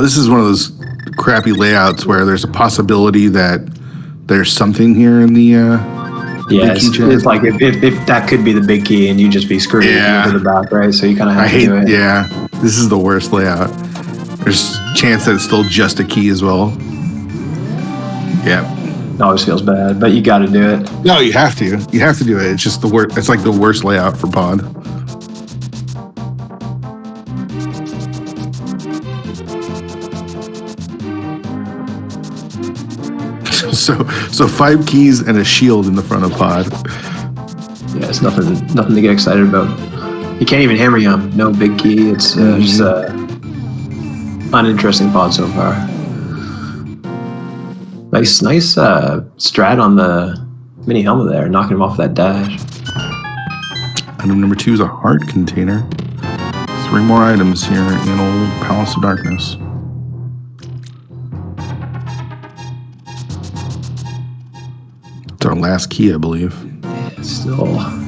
This is one of those crappy layouts where there's a possibility that there's something here in the it's like if that could be the big key and you just be screwed to the back, right? So you kind of have to do it. Yeah, this is the worst layout. There's a chance that it's still just a key as well. Yeah. It always feels bad, but you got to do it. No, you have to. You have to do it. It's just the worst. It's like the worst layout for Pod. So 5 keys and a shield in the front of Pod. Yeah, it's nothing to get excited about. You can't even hammer yum. No big key. It's just uninteresting Pod so far. Nice strat on the mini helmet there, knocking him off that dash. Item number 2 is a heart container. 3 more items here in old Palace of Darkness. It's our last key, I believe.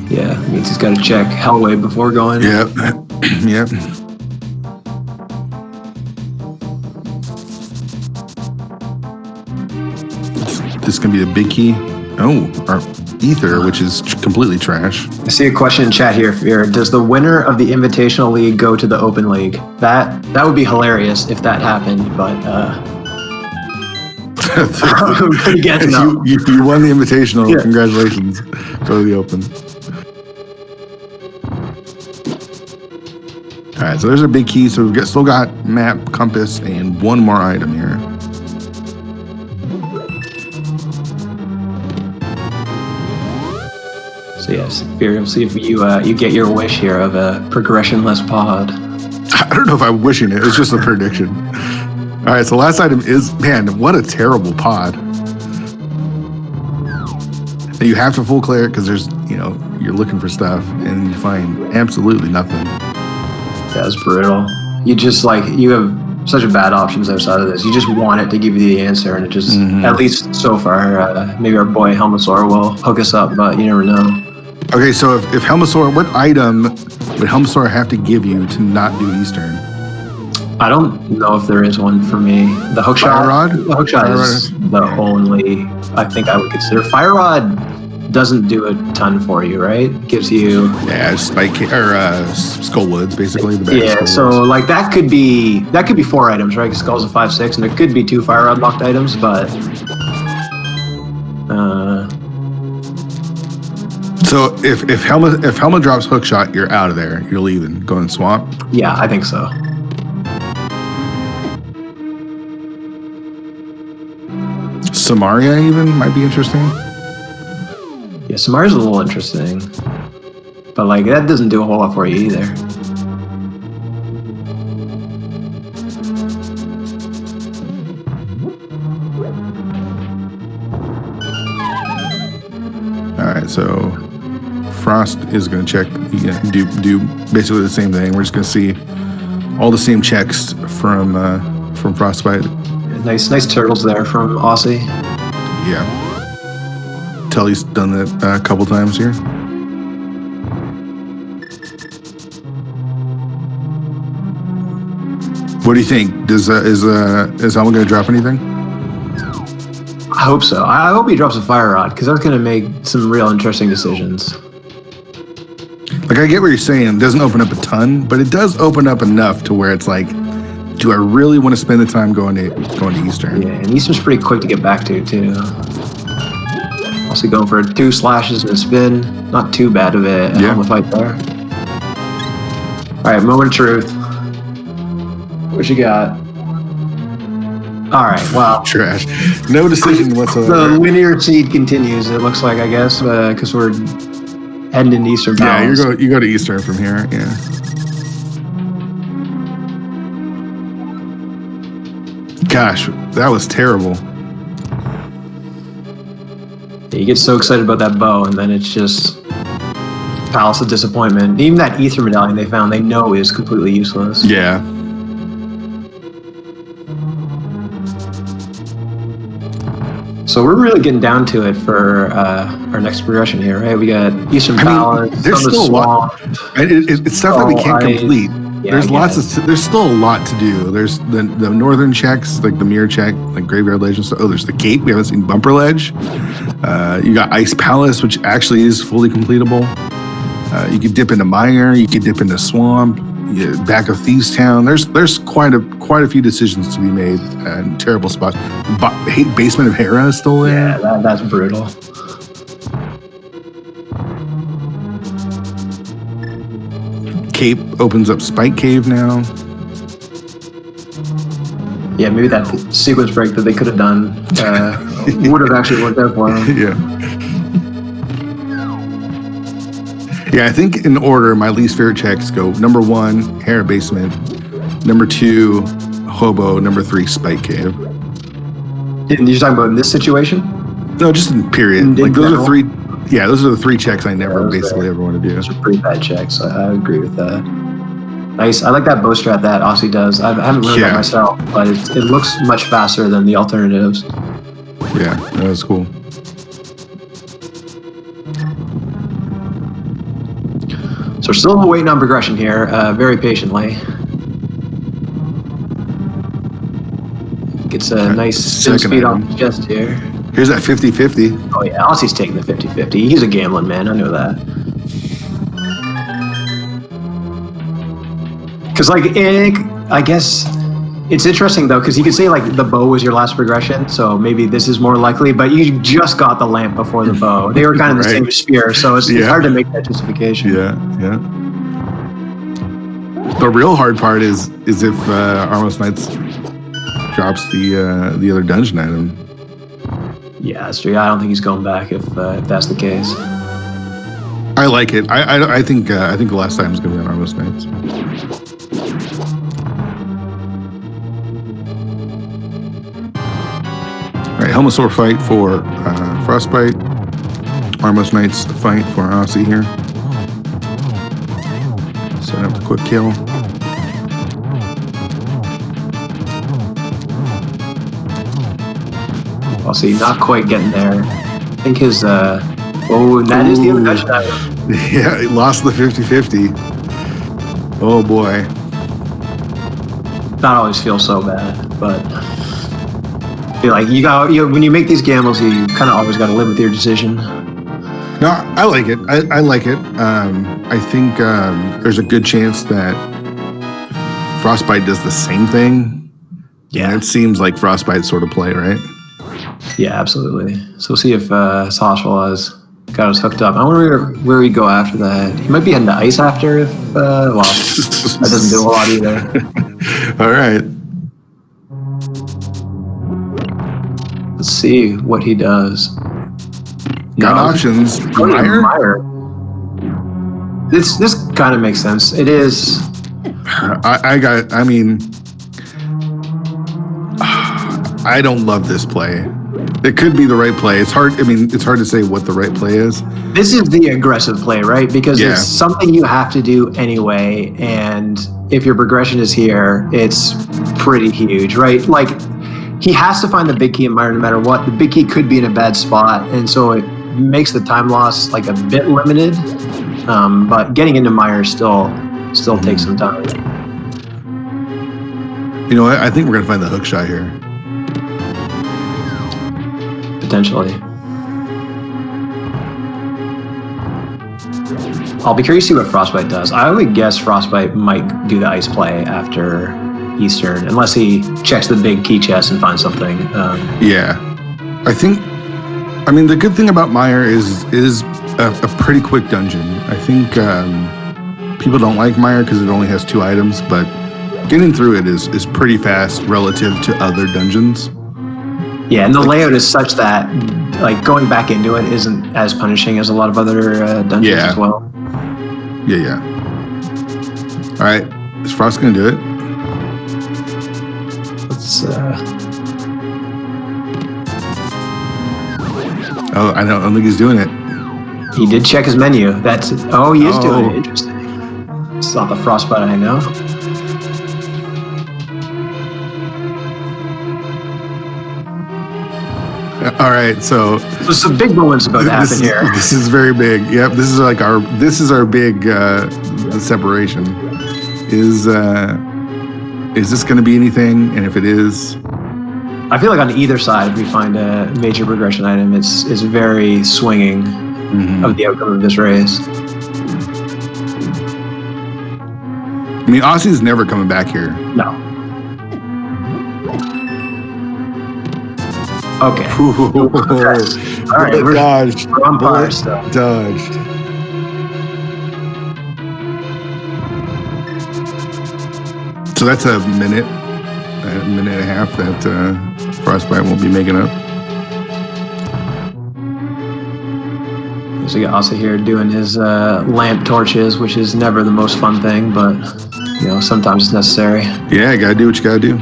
Yeah, means he's got to check Hellway before going. Yep. Yep. This is going to be the big key. Oh, our ether, which is completely trash. I see a question in chat here. Does the winner of the Invitational League go to the Open League? That would be hilarious if that happened, but you won the Invitational. Yeah. Congratulations. Go to the Open. All right, so there's a big key. So we've still got map, compass, and one more item here. So yes, we'll see if you get your wish here of a progressionless pod. I don't know if I'm wishing it. It's just a prediction. All right, so last item is, man, what a terrible pod. You have to full clear it because there's, you're looking for stuff and you find absolutely nothing. That's brutal. You just you have such bad options outside of this. You just want it to give you the answer, and it just, at least so far, maybe our boy Helmasaur will hook us up, but you never know. Okay, so if Helmasaur, what item would Helmasaur have to give you to not do Eastern? I don't know if there is one for me. The hookshot. Fire Rod? The hookshot is the only I think I would consider. Fire Rod doesn't do a ton for you, right? It gives you spike or skull woods, basically. So that could be 4 items, right? Because Skull's a 5/6, and there could be 2 Fire Rod locked items, but So if Helma drops hookshot, you're out of there. You're leaving, going swamp. Yeah, I think so. Samaria even might be interesting. Yeah, Samaria's a little interesting, but that doesn't do a whole lot for you either. All right, so Frost is going to check, do basically the same thing. We're just going to see all the same checks from Frostbite. Nice turtles there from Osse. Yeah. Tully's done that a couple times here. What do you think? Is Helma going to drop anything? I hope so. I hope he drops a Fire Rod, because that's going to make some real interesting decisions. I get what you're saying. It doesn't open up a ton, but it does open up enough to where it's do I really want to spend the time going to Eastern? Yeah, and Eastern's pretty quick to get back to, too. Also going for 2 slashes and a spin. Not too bad of a Helma fight there. All right, moment of truth. What you got? All right, well. Trash. No decision whatsoever. The linear seed continues, it looks like, I guess, because we're heading into Eastern Balance. Yeah, you go to Eastern from here, yeah. Gosh, that was terrible. You get so excited about that bow, and then it's just Palace of Disappointment. Even that Ether Medallion they found, they know is completely useless. Yeah. So we're really getting down to it for our next progression here, right? We got Eastern Palace, there's still a lot. It's stuff that we can't complete. Yeah, there's still a lot to do. There's the northern checks, like the mirror check, like Graveyard Legends. Oh, there's the gate. We haven't seen Bumper Ledge. You got Ice Palace, which actually is fully completable. You could dip into Mire. You could dip into Swamp. Back of Thieves Town. There's quite a few decisions to be made and terrible spots. Basement of Hera is still there. Yeah, that's brutal. Cape opens up Spike Cave now. Yeah, maybe that sequence break that they could have done would have actually worked out for them. Yeah, I think in order, my least favorite checks go number 1, Hera Basement, number 2, Hobo, number 3, Spike Cave. You're talking about in this situation? No, just in period. Those are 3. Yeah, those are the 3 checks I never ever want to do. Those are pretty bad checks. I agree with that. Nice. I like that bow strat that Osse does. I haven't learned that myself, but it looks much faster than the alternatives. Yeah, that was cool. So we're still waiting on progression here, very patiently. Gets a nice spin speed off the chest here. Here's that 50-50. Oh yeah, Osse's taking the 50-50. He's a gambling man, I know that. Because I guess it's interesting though, because you could say the bow was your last progression, so maybe this is more likely, but you just got the lamp before the bow. They were kind of the same sphere, so it's hard to make that justification. Yeah. The real hard part is if Armos Knights drops the other dungeon item. Yeah, that's true. I don't think he's going back if that's the case. I like it. I think the last time is going to be on Armos Knights. All right, Helmosaur fight for Frostbite. Armos Knights fight for Osse here. Set up the quick kill. Osse not quite getting there. I think his that is the other dungeon item. Yeah, he lost the 50-50. Oh boy. Not always feel so bad, but I feel like when you make these gambles, you kind of always got to live with your decision. No, I like it. I like it. I think there's a good chance that Frostbite does the same thing. Yeah, and it seems like Frostbite sort of play, right? Yeah, absolutely. So we'll see if Sashwell has got us hooked up. I wonder where we go after that. He might be heading to ice after if, well, that doesn't do a lot either. All right. Let's see what he does. Got options. Meyer. This kind of makes sense. It is. I don't love this play. It could be the right play. It's hard. I mean, it's hard to say what the right play is. This is the aggressive play, right? Because it's something you have to do anyway. And if your progression is here, it's pretty huge, right? Like, he has to find the big key in Meyer no matter what. The big key could be in a bad spot. And so it makes the time loss like a bit limited. But getting into Meyer still takes some time. You know what? I think we're going to find the hook shot here. Potentially. I'll be curious to see what Frostbite does. I would guess Frostbite might do the ice play after Eastern, unless he checks the big key chest and finds something. Yeah. I mean, the good thing about Meyer is a pretty quick dungeon. I think people don't like Meyer because it only has 2 items, but getting through it is pretty fast relative to other dungeons. Yeah, and the layout is such that like going back into it isn't as punishing as a lot of other dungeons as well. Yeah. All right, is Frost gonna do it? Let's. Oh, I don't think he's doing it. He did check his menu. He is doing it. Interesting. It's not the Frostbite I know. All right, so there's some big moments about to happen here. This is very big. Yep, this is our big separation. Is this going to be anything? And if it is, I feel like on either side, if we find a major progression item, it's very swinging of the outcome of this race. I mean, Osse's never coming back here. No. Okay. All right. We're dodged. We're on par still. Dodged. So that's a minute and a half that Frostbite won't be making up. So we got Osse here doing his lamp torches, which is never the most fun thing, but sometimes it's necessary. Yeah, gotta do what you gotta do.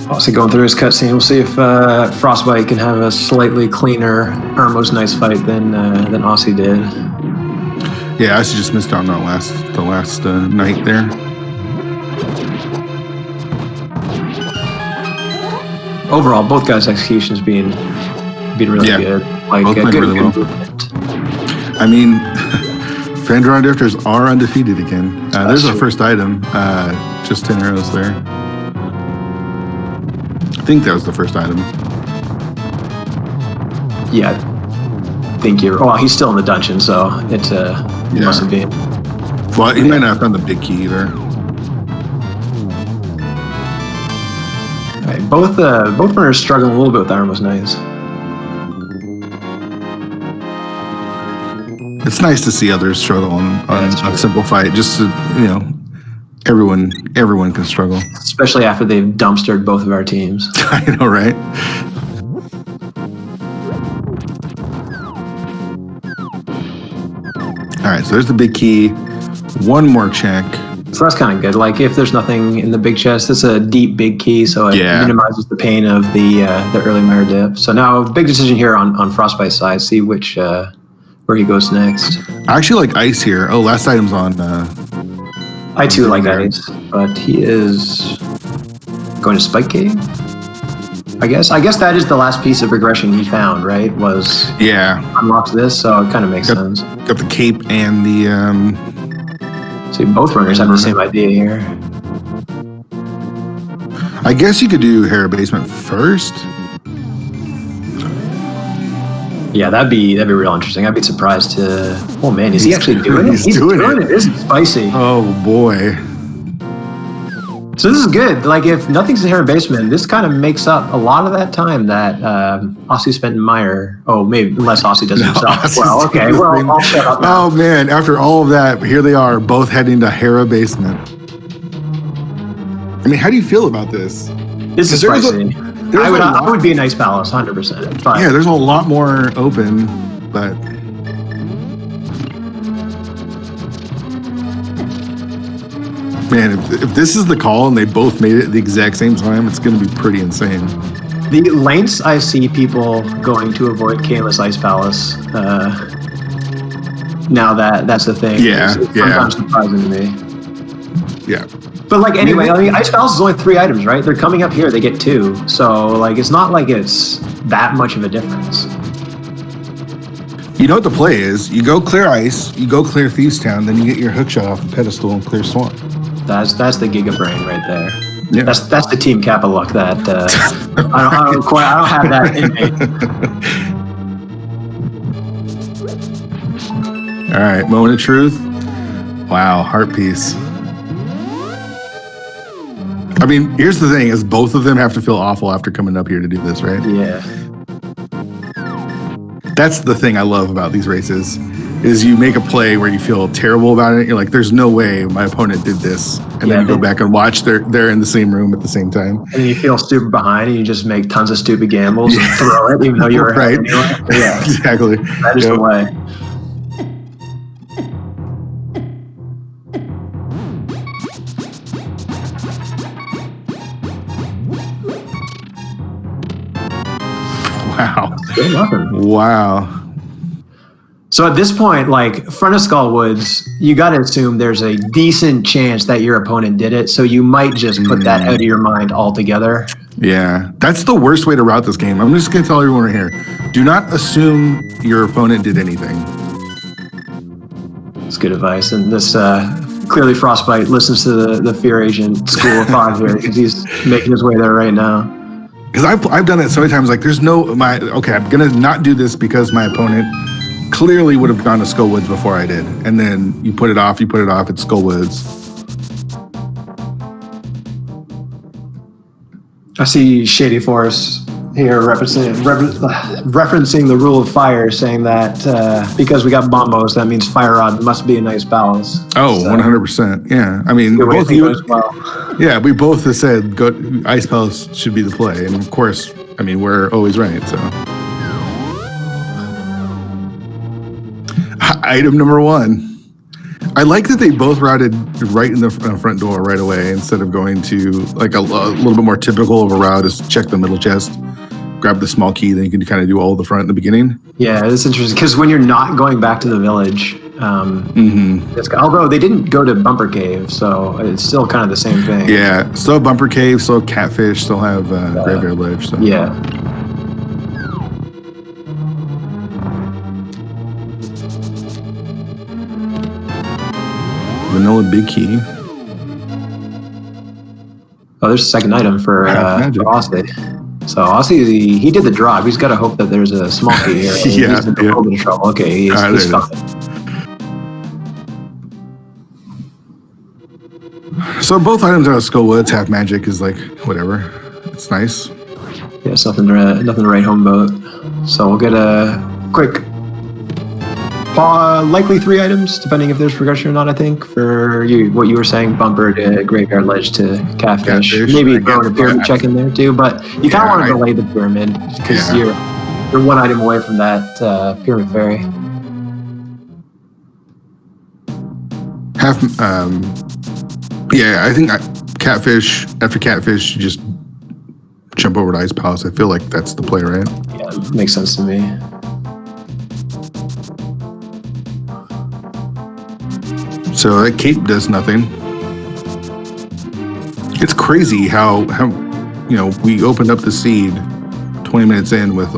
Osse going through his cutscene. We'll see if Frostbite can have a slightly cleaner Armos Knights fight than Osse did. Yeah, Osse just missed out on the last night there. Overall, both guys' executions being really good. Like both good really well. movement. I mean, Fandron Drifters are undefeated again. There's our first item. Just 10 arrows there. I think that was the first item. Yeah, I think you're. Well, he's still in the dungeon, so it must have been. Well, he might not have found the big key either. All right, both runners struggling a little bit with iron was nice. It's nice to see others struggle on a simple fight. Just to, everyone can struggle. Especially after they've dumpstered both of our teams. I know, right? All right, so there's the big key. One more check. So that's kind of good. Like if there's nothing in the big chest, it's a deep big key, so it minimizes the pain of the early mire dip. So now big decision here on Frostbite's side. See which where he goes next. I actually like ice here. Oh, last item's on. I too like ice, but he is going to Spike Cave. I guess that is the last piece of regression he found, right? Was unlocks this, so it kind of makes sense. Got the cape and the. See, both runners have the same idea here. I guess you could do Hera Basement first. Yeah, that'd be real interesting. I'd be surprised to. Oh man, is he actually doing it? He's doing it. This is spicy. Oh boy. So this is good. Like if nothing's in Hera Basement, this kind of makes up a lot of that time that Osse spent in Mire. Oh, maybe unless Osse does it himself. Well, okay. Well, I'll shut up now. Oh man, after all of that, here they are, both heading to Hera Basement. I mean, how do you feel about this? This is spicy. I would be a nice palace, 100%. But yeah, there's a lot more open, but man, if this is the call and they both made it at the exact same time, it's going to be pretty insane. The lengths I see people going to avoid Kaynless Ice Palace, now that's the thing. Yeah, it's sometimes surprising to me. Yeah. But like anyway, I mean, Ice Palace is only 3 items, right? They're coming up here, they get 2. So like it's not like it's that much of a difference. You know what the play is? You go clear ice, you go clear Thieves Town, then you get your hook shot off the pedestal and clear Swamp. That's the Giga Brain right there. Yeah. That's the Team Kappa luck that I don't have that in me. All right, moment of truth. Wow, heart piece. I mean, here's the thing: is both of them have to feel awful after coming up here to do this, right? Yeah. That's the thing I love about these races, is you make a play where you feel terrible about it. You're like, there's no way my opponent did this. And then you go back and watch, they're in the same room at the same time. And you feel stupid behind and you just make tons of stupid gambles and throw it even though you were right. Anyway. Yeah, exactly. That is the way. Wow. Good nothing. Wow. So at this point, like front of Skull Woods, you got to assume there's a decent chance that your opponent did it. So you might just put that out of your mind altogether. Yeah, that's the worst way to route this game. I'm just going to tell everyone right here. Do not assume your opponent did anything. It's good advice. And this clearly Frostbite listens to the Fear Agent school of thought here because he's making his way there right now. Because I've done it so many times. Like there's I'm going to not do this because my opponent clearly would have gone to Skull Woods before I did. And then you put it off, it's Skull Woods. I see Shady Force here referencing the rule of fire, saying that because we got bombos, that means Fire Rod must be a nice balance. Oh, so, 100%. Yeah. I mean, both you, yeah, we both have said Ice Palace should be the play. And of course, I mean, we're always right, so. Item number 1. I like that they both routed right in the front door right away instead of going to like a little bit more typical of a route is check the middle chest, grab the small key, then you can kind of do all the front in the beginning. Yeah, it's interesting because when you're not going back to the village, although they didn't go to Bumper Cave, so it's still kind of the same thing. Yeah, still Bumper Cave, still Catfish, still have Graveyard Ledge. So. Yeah. Vanilla Big Key. Oh, there's a second item for Osse. So Osse, he did the drop. He's got to hope that there's a small key here. He's in a little bit of trouble. Okay, he's fine. So both items out of Skull Woods, half magic is like whatever. It's nice. Yeah, it's nothing to write home about. So we'll get a quick, likely 3 items, depending if there's progression or not, I think, for you. What you were saying, bumper to graveyard ledge to catfish. Maybe throw a pyramid check in there too, but you kind of want to delay the pyramid because you're 1 item away from that pyramid fairy. I think catfish, after catfish, you just jump over to Ice Palace. I feel like that's the play, right? Yeah, makes sense to me. So that cape does nothing. It's crazy how we opened up the seed 20 minutes in with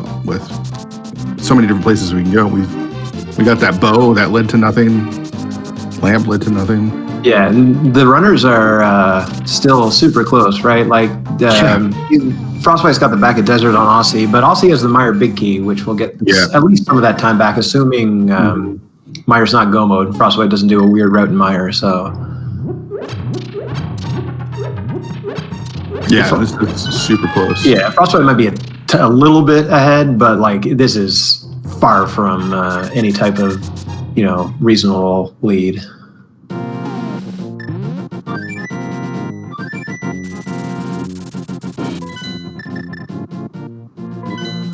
so many different places we can go. We got that bow that led to nothing. Lamp led to nothing. Yeah, and the runners are still super close, right? Like Frostbite's got the back of Desert on Osse, but Osse has the Meyer Big Key, which will get at least some of that time back, assuming Meyer's not go mode. Frostbite doesn't do a weird route in Meyer, so. Yeah, this is super close. Yeah, Frostbite might be a little bit ahead, but like this is far from any type of reasonable lead.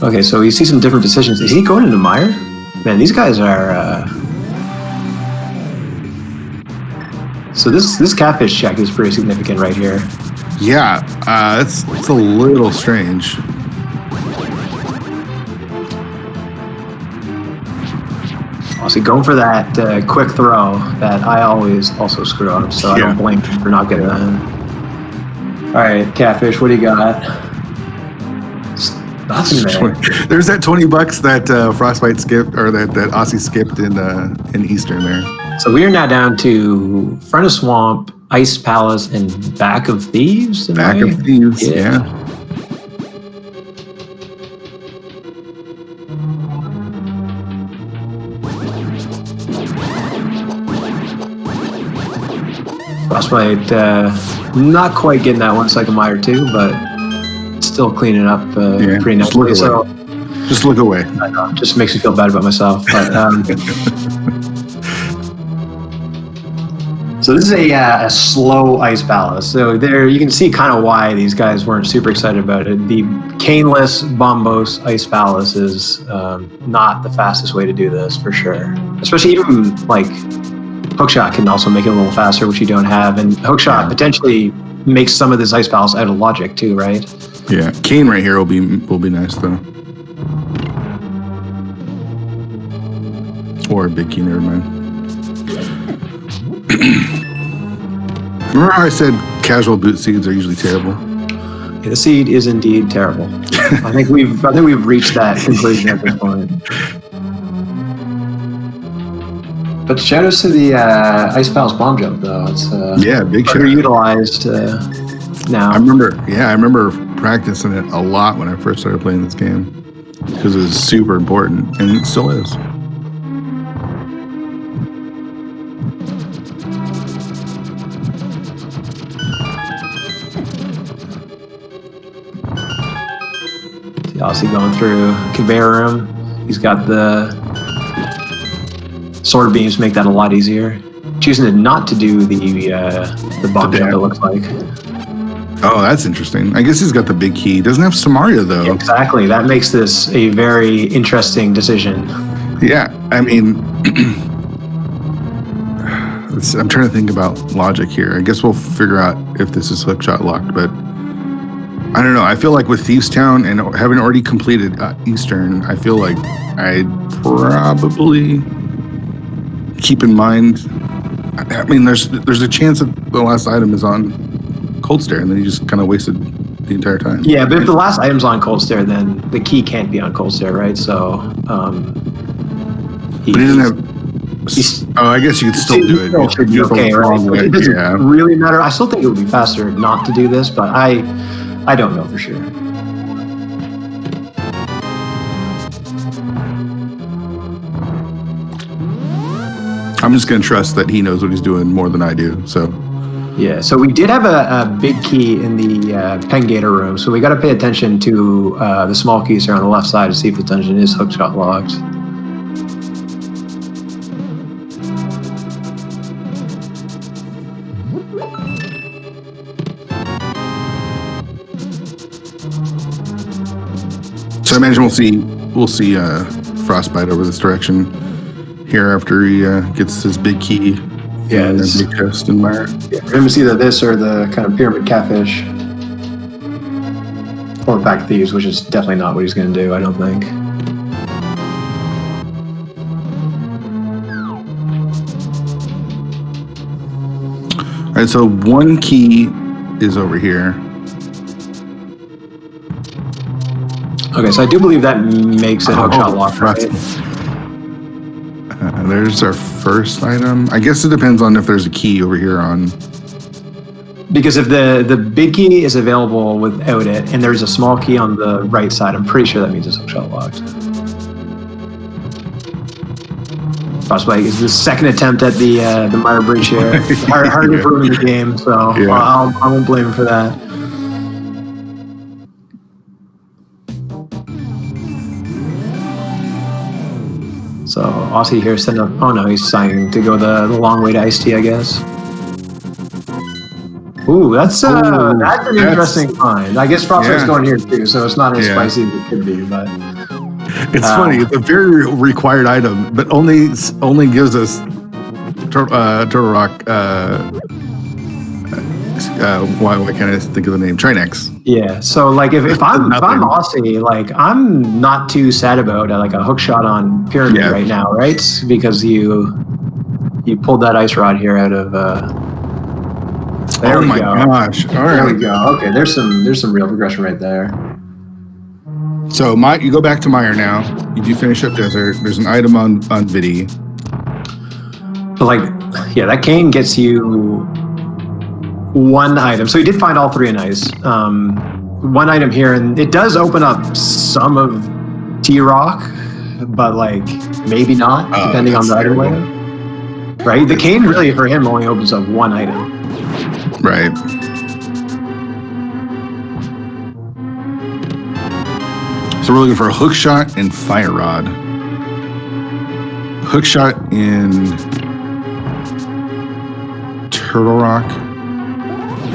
Okay, so you see some different decisions. Is he going into Meyer? Man, these guys are. So this catfish check is pretty significant right here. Yeah, it's a little strange. Also, going for that quick throw that I always also screw up, so I don't blame him for not getting that. All right, catfish, what do you got? Nothing, man. There's that $20 that Frostbite skipped, or that Osse skipped in Eastern there. So we are now down to Front of Swamp, Ice Palace, and Back of Thieves. Back of Thieves, yeah. Frostbite not quite getting that 1 second Meyer too, but still cleaning up pretty nicely. Just look away. I know, just makes me feel bad about myself. But so this is a slow Ice Palace. So there you can see kind of why these guys weren't super excited about it. The caneless Bombos Ice Palace is not the fastest way to do this for sure. Especially even like Hookshot can also make it a little faster, which you don't have, and Hookshot potentially makes some of this Ice Palace out of logic too, right? Yeah, Cane right here will be nice though. Or a big key, never mind. Remember how I said casual boot seeds are usually terrible? Yeah, the seed is indeed terrible. I think we've reached that conclusion at this point. But shout outs to the Ice Palace bomb jump though. It's big shout. Underutilized now. I remember practicing it a lot when I first started playing this game because it was super important, and it still is. Osse going through conveyor room. He's got the sword beams, make that a lot easier. Choosing not to do the bomb jump, it looks like. Oh, that's interesting. I guess he's got the big key. Doesn't have Samaria though. Exactly. That makes this a very interesting decision. Yeah, I mean, I'm trying to think about logic here. I guess we'll figure out if this is hookshot locked, but I don't know. I feel like with Thieves Town and having already completed Eastern, I feel like I'd probably keep in mind. I mean, there's a chance that the last item is on Cold Stare, and then you just kind of wasted the entire time. Yeah, but if the last item's on Cold Stare, then the key can't be on Cold Stare, right? So, but he doesn't have. I guess you could still do it. Should be okay, right? It doesn't really matter. I still think it would be faster not to do this, but I don't know for sure. I'm just going to trust that he knows what he's doing more than I do. So Yeah, so we did have a big key in the Pengator room, so we got to pay attention to the small keys here on the left side to see if the dungeon is hookshot locked. So I imagine we'll see Frostbite over this direction here after he gets his big key. Yeah, and big chest and mire. Yeah, we're gonna see either this or the kind of pyramid catfish, or back thieves, which is definitely not what he's gonna do. I don't think. All right, so one key is over here. Okay, so I do believe that makes it hookshot lock, right? There's our first item. I guess it depends on if there's a key over here on. Because if the big key is available without it, and there's a small key on the right side, I'm pretty sure that means it's hookshot locked. Frostbite is the second attempt at the mire bridge here. Hard to prove in the game, so yeah. I won't blame him for that. So Osse here setting up. Oh no, he's signing to go the long way to iced tea, I guess. Ooh, that's an interesting find. I guess Frostbite's going here too, so it's not as spicy as it could be. But it's funny. It's a very required item, but only gives us Turtle Rock. Why can't I think of the name? Trinex. Yeah. So like if I'm Osse, like I'm not too sad about like a hook shot on Pyramid right now, right? Because you pulled that ice rod here out of. There we go. Gosh! All right. There we go. Okay, there's some real progression right there. So you go back to Mire now. You do finish up Desert. There's an item on Vidi. But like, yeah, that cane gets you one item. So you did find all three in ice. One item here, and it does open up some of T-Rock, but like maybe not, depending on the item layout. Right? The cane really for him only opens up one item. Right. So we're looking for a hook shot and fire rod. Hook shot in Turtle Rock.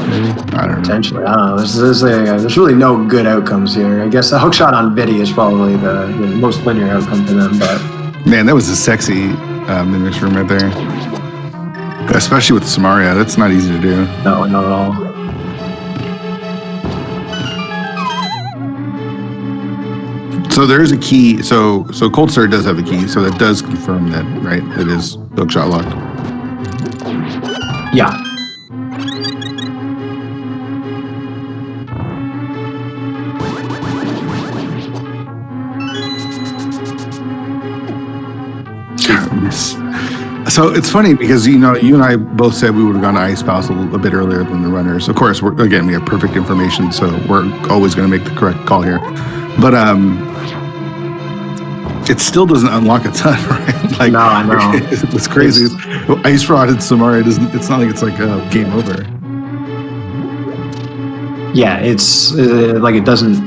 Maybe? I don't know. Potentially. I don't know. There's really no good outcomes here. I guess a hook shot on Vidi is probably the most linear outcome for them. But man, that was a sexy mimics room right there. Especially with Samaria, that's not easy to do. No, not at all. So there's a key. So Cold Star does have a key, so that does confirm that, right? It is hookshot locked. Yeah. So it's funny because you and I both said we would have gone to Ice Palace a bit earlier than the runners. Of course, we have perfect information, so we're always going to make the correct call here. But it still doesn't unlock a ton, right? Like, no, I know. It's crazy. Ice Rod and Samaria it's not like it's like a game over. Yeah, it's like it doesn't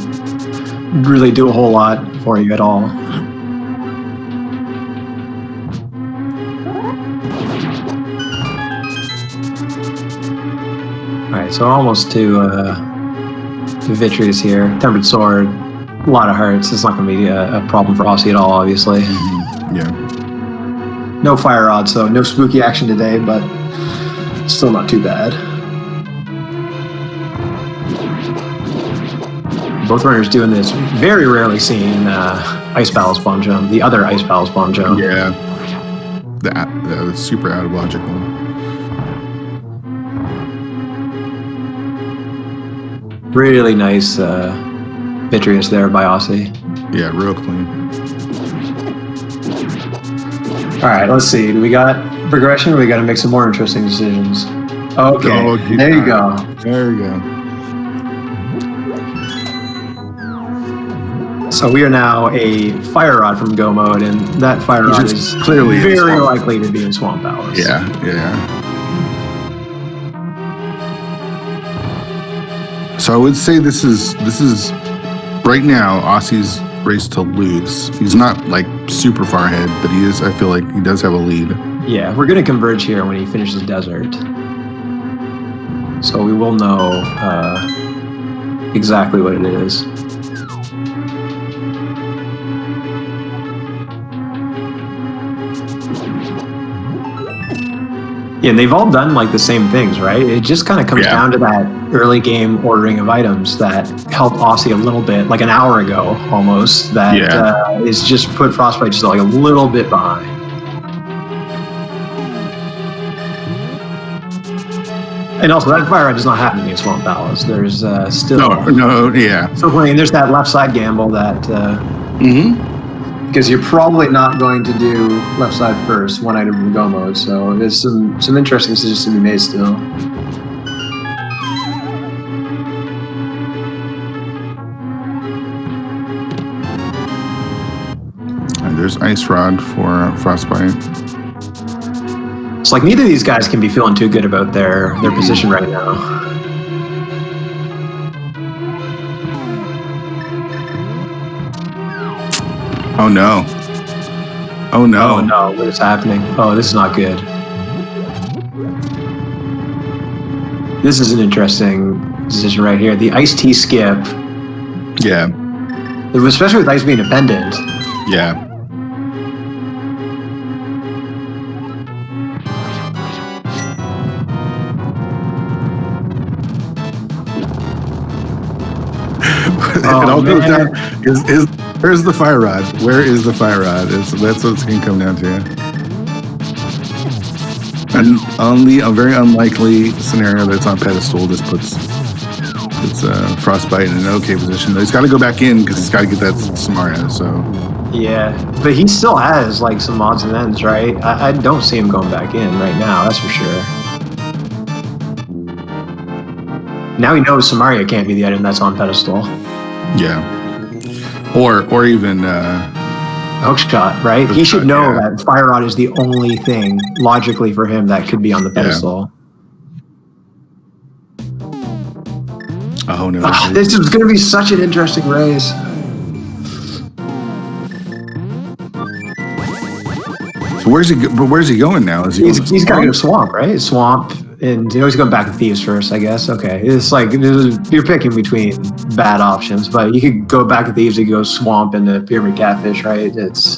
really do a whole lot for you at all. Alright, so almost to Vitreous here. Tempered Sword, a lot of hearts. It's not going to be a problem for Osse at all, obviously. Yeah. No Fire Rod, so no spooky action today, but still not too bad. Both runners doing this very rarely seen Ice Palace bomb jump, the other Ice Palace bomb jump. Yeah. That was super out of logic one. Really nice Vitreous there by Osse. Yeah, real clean. All right, let's see. Do we got progression or we got to make some more interesting decisions? Okay, there you go. There you go. So we are now a Fire Rod from Go Mode, and that Fire Rod is clearly very likely to be in Swamp Palace. Yeah. So I would say this is right now Ossie's race to lose. He's not like super far ahead, but he is. I feel like he does have a lead. Yeah, we're going to converge here when he finishes Desert. So we will know exactly what it is. Yeah, and they've all done like the same things, right? It just kind of comes down to that early game ordering of items that helped Ossie a little bit, like an hour ago almost, that is just put Frostbite just like a little bit behind. And also, that fire ride does not happen in Swamp Palace. There's still still playing. There's that left side gamble that because you're probably not going to do left side first, one item from go mode. So there's some interesting decisions to be made still. And there's Ice Rod for Frostbite. It's like neither of these guys can be feeling too good about their position right now. Oh no. Oh no. Oh no, what is happening? Oh, this is not good. This is an interesting decision right here. The iced tea skip. Yeah. Especially with ice being dependent. Yeah. It all goes down. Where's the fire rod? Where is the fire rod? That's what it's going to come down to. And only a very unlikely scenario that's on pedestal just puts Frostbite in an okay position. He's got to go back in because he's got to get that Samaria. So yeah, but he still has like some odds and ends, right? I don't see him going back in right now. That's for sure. Now he knows Samaria can't be the item that's on pedestal. Yeah. Or even hookshot, right? He should know that fire rod is the only thing logically for him that could be on the pedestal. Oh no! This is going to be such an interesting race. So where's he going now? He's got to go to Swamp, right? Swamp, and he's going back to Thieves first, I guess. Okay, it's like you're picking between bad options, but you could go back to Thieves, you could go Swamp into Pyramid Catfish, right? It's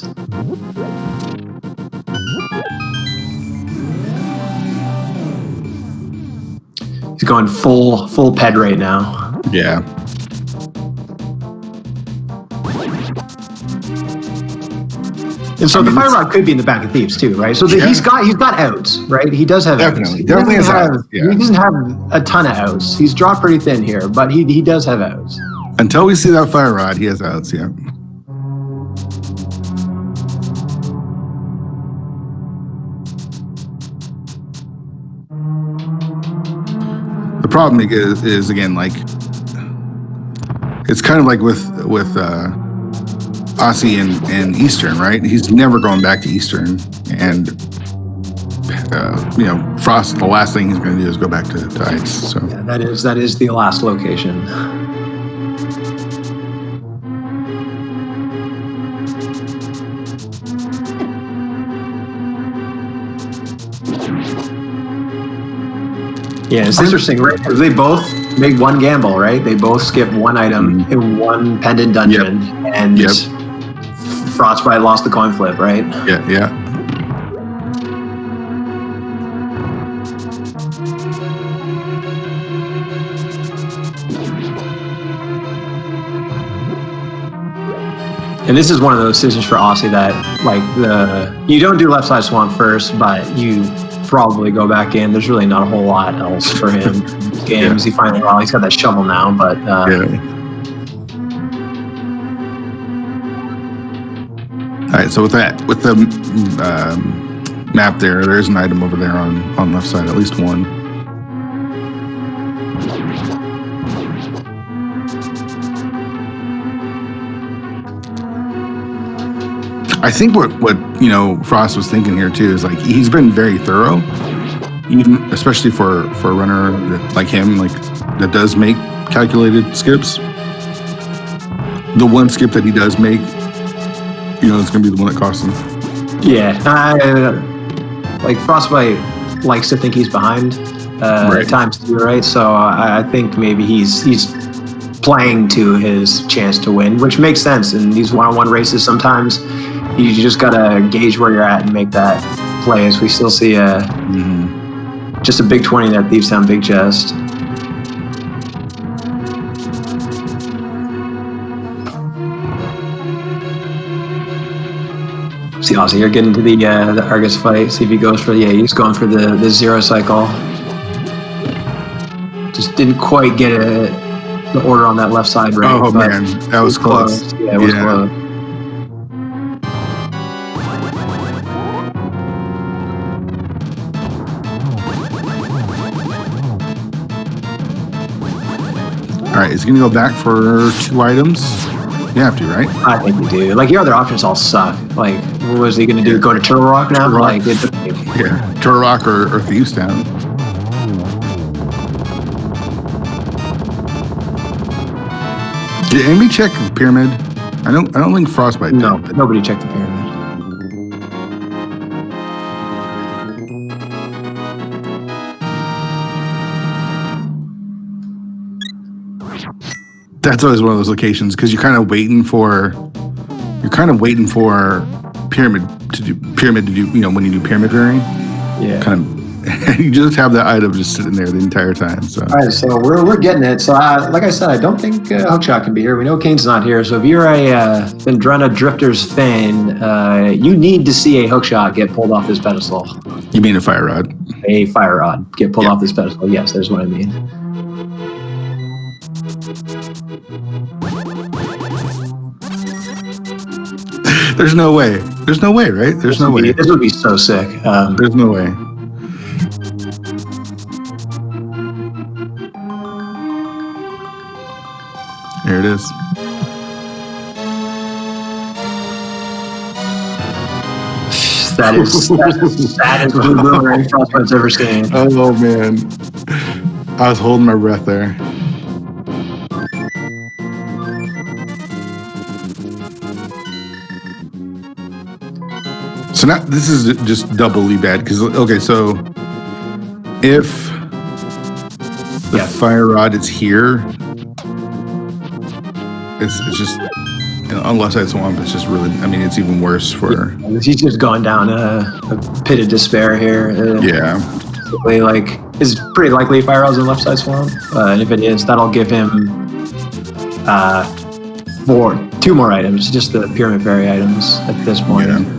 he's going full ped right now. Yeah. And so the fire rod could be in the back of Thieves too, right? So he's got outs, right? He does have outs. Definitely has outs. Yeah. He doesn't have a ton of outs. He's dropped pretty thin here, but he does have outs. Until we see that fire rod, he has outs. Yeah. The problem is again, like it's kind of like with Ossie and Eastern, right? He's never going back to Eastern, and Frost. The last thing he's going to do is go back to Ice. So yeah, that is the last location. Yeah, it's interesting, right? Because they both make one gamble, right? They both skip one item in one pendant dungeon, and Frostbite lost the coin flip, right? Yeah. And this is one of those decisions for Ossie that, like, you don't do left side swamp first, but you probably go back in. There's really not a whole lot else for him. Games, he finally, he's got that shovel now, but All right, so with the map there's an item over there on left side, at least one. I think what Frost was thinking here too is like he's been very thorough, even especially for a runner like him, like that does make calculated skips. The one skip that he does make, you know, it's going to be the one that costs him. Yeah, like Frostbite likes to think he's behind at times too, right? So I think maybe he's playing to his chance to win, which makes sense. In these one-on-one races, sometimes you just gotta gauge where you're at and make that play. As we still see just a big 20 that Thieves Town Big Chest. See Osse here getting to the Argus fight. See if he goes for he's going for the zero cycle. Just didn't quite get the order on that left side right. Oh man, that was close. Yeah, it was close. All right, is he gonna go back for 2 items? You have to, right? I think we do. Like your other options all suck. Like, what was he gonna do? Go to Turtle Rock now? Turtle Rock. Like, Yeah, Turtle Rock or Thieves Town. Did anybody check Pyramid? I don't think Frostbite did. No, nobody checked the pyramid. That's always one of those locations because you're kind of waiting for pyramid to do, you know, when you do pyramid varying. Yeah. Kind of you just have that item just sitting there the entire time. So all right, so we're getting it. So like I said, I don't think Hookshot can be here. We know Kane's not here. So if you're a Vendrena Drifters fan, you need to see a Hookshot get pulled off this pedestal. you mean a fire rod? A fire rod get pulled off this pedestal. Yes, that's what I mean. There's no way. There's no way, right? There's no way. This would be so sick. There's no way. There it is. That is the saddest blue boomerang Frostbite's ever seen. Oh man, I was holding my breath there. So now this is just doubly bad because okay, so if the fire rod is here, it's just, you know, on left side swamp. It's just really, I mean, it's even worse for. He's just gone down a pit of despair here. Like it's pretty likely fire rod's in left side swamp, and if it is, that'll give him 2 more items, just the pyramid fairy items at this point. Yeah.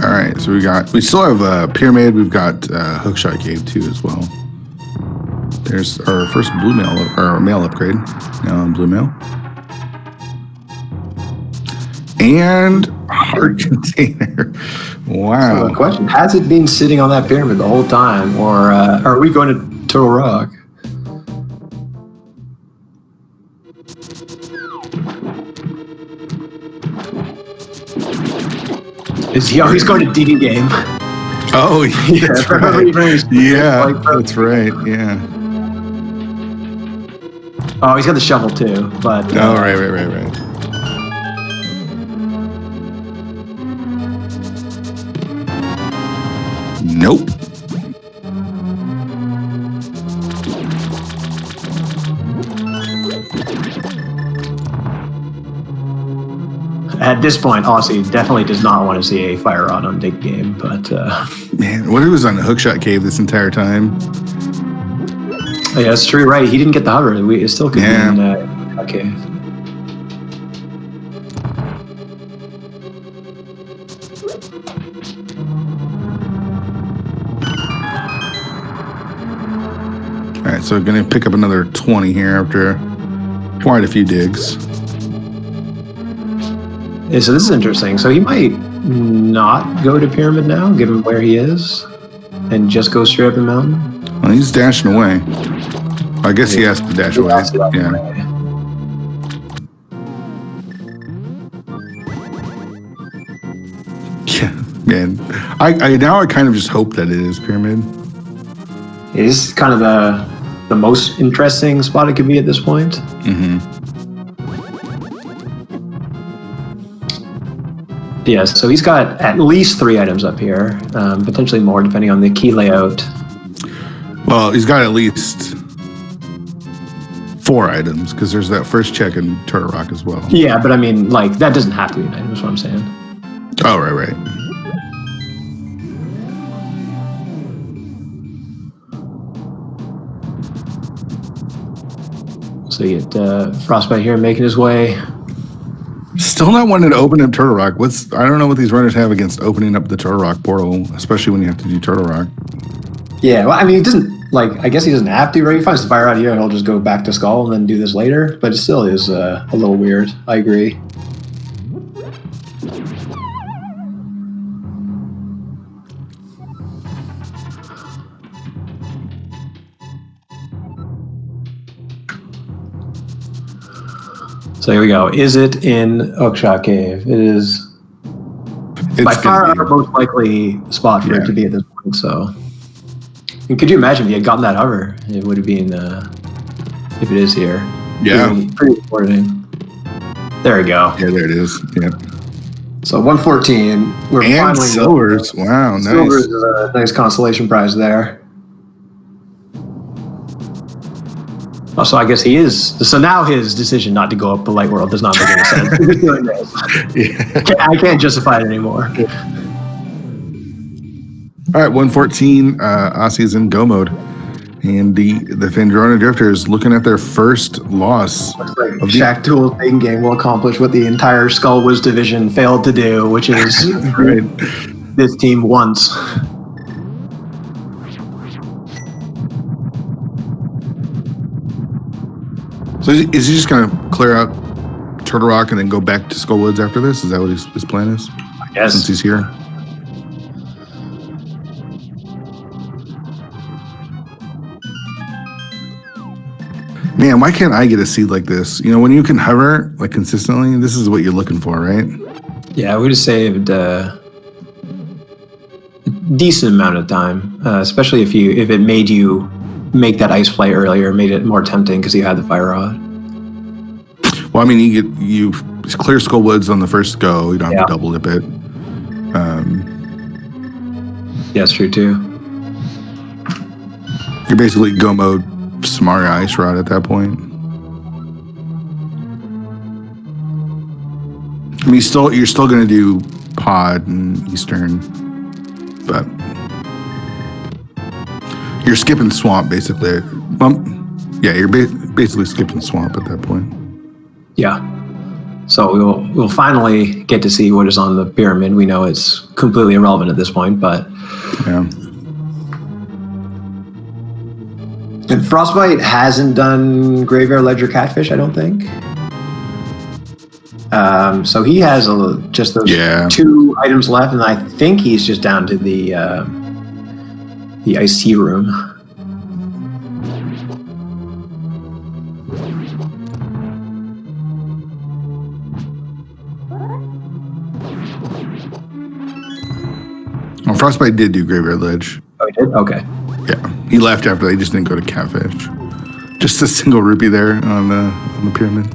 All right, so we still have pyramid. We've got hookshot cave too as well. There's our first blue mail or mail upgrade. Now on blue mail. And hard container. Wow. So the question, has it been sitting on that pyramid the whole time, or are we going to Turtle Rock? Is he always going to Digging Game? Oh, yeah, that's right. Yeah, Like, that's right. Yeah. Oh, he's got the shovel too, but. Oh, right. Nope. At this point, Osse definitely does not want to see a fire rod on Dig Game, but Man, what if it was on the hookshot cave this entire time? yeah, that's true. Right, he didn't get the hover. It still could be in a cave. All right, so gonna pick up another 20 here after quite a few digs. Yeah, so this is interesting. So he might not go to Pyramid now, given where he is, and just go straight up the mountain. Well, he's dashing away. I guess he has to dash away. Yeah. Yeah. Man, I now I kind of just hope that it is pyramid. It is kind of the most interesting spot it could be at this point. Mm-hmm. Yeah, so he's got at least 3 items up here, potentially more depending on the key layout. Well, he's got at least 4 items because there's that first check in Turtle Rock as well. Yeah, but I mean, like, that doesn't have to be an item, is what I'm saying. Oh, right. So you get Frostbite here making his way. Still not wanting to open up Turtle Rock. I don't know what these runners have against opening up the Turtle Rock portal, especially when you have to do Turtle Rock. Yeah, well, I mean, he doesn't, like, I guess he doesn't have to, right? He finds the fire out here, he'll just go back to Skull and then do this later, but it still is a little weird. I agree. So here we go. Is it in Oakshot Cave? It is by far our most likely spot for it to be at this point. So, and could you imagine if he had gotten that hover? It would have been, if it is here. Yeah. Pretty important. There we go. Yeah, there it is. Yeah. So 114. We're and finally silvers. Wow, nice. Silvers is a nice consolation prize there. Oh, so I guess he is. So now his decision not to go up the light world does not make any sense. I can't justify it anymore. All right, 114. Osse is in go mode, and the Fandrona Drifters looking at their first loss. Looks like Shaq Tool's main game will accomplish what the entire Skullwoods division failed to do, which is right. This team once. So is he just going to clear out Turtle Rock and then go back to Skullwoods after this? Is that what his plan is? I guess. Since he's here? Man, why can't I get a seed like this? You know, when you can hover like consistently, this is what you're looking for, right? Yeah, we would have saved a decent amount of time, especially if it made you make that ice play earlier, made it more tempting because you had the fire rod. Well, I mean, you clear Skullwoods on the first go. You don't have to double dip it. Yeah, that's true too. You're basically go mode Samaria ice rod at that point. I mean, you're still going to do pod and Eastern, but you're skipping swamp basically. Well, yeah, you're basically skipping swamp at that point. Yeah. So we'll finally get to see what is on the pyramid. We know it's completely irrelevant at this point, but yeah. And Frostbite hasn't done Graveyard Ledger Catfish, I don't think. So he has just those 2 items left, and I think he's just down to the iced tea room. Well, Frostbite did do Graveyard Ledge. Oh, he did? Okay. Yeah, he left after they just didn't go to Catfish. Just a single rupee there on the pyramid.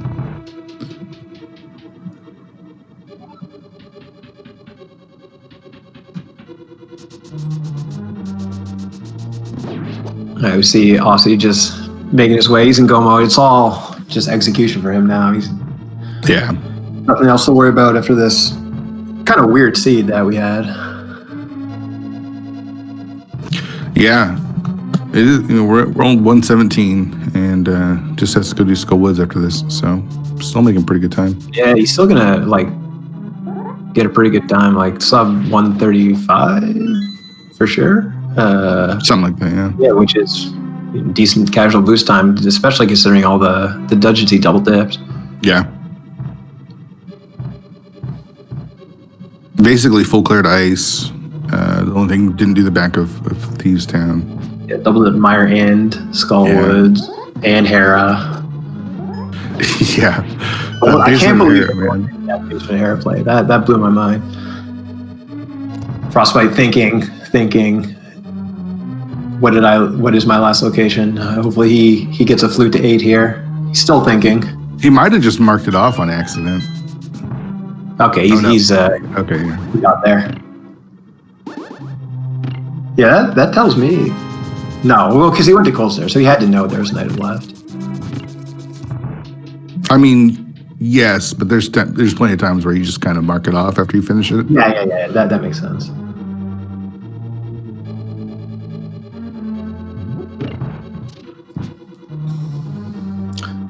I see Osse just making his way. He's in go mode. It's all just execution for him now. He's nothing else to worry about after this kind of weird seed that we had. Yeah, it is. You know, we're on 117, and just has to go do Skullwoods after this. So still making pretty good time. Yeah, he's still gonna like get a pretty good time, like sub 135 for sure. Something like that, yeah. Yeah, which is decent casual boost time, especially considering all the dungeons he double dipped. Yeah. Basically full cleared ice. The only thing didn't do the back of Thieves Town. Yeah, double dip Mire and Skullwoods and Hera. Yeah. Well, I can't believe that Hera play. That blew my mind. Frostbite thinking. What is my last location? Hopefully he gets a flute to 8 here. He's still thinking. He might have just marked it off on accident. Okay, he's okay. Yeah. He got there. Yeah, that tells me. No, well, because he went to Coldstare, so he had to know there was an item left. I mean, yes, but there's plenty of times where you just kind of mark it off after you finish it. Yeah. That makes sense.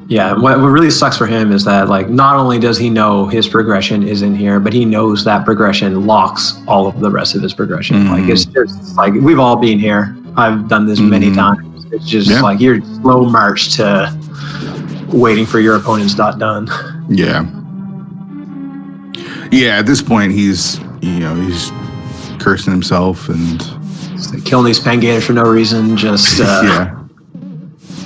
Yeah, what really sucks for him is that, like, not only does he know his progression is in here, but he knows that progression locks all of the rest of his progression. Mm-hmm. Like, it's just like, we've all been here. I've done this many times. It's just like you're slow march to waiting for your opponent's dot done. Yeah. Yeah, at this point, he's cursing himself and like killing these Pengators for no reason. Just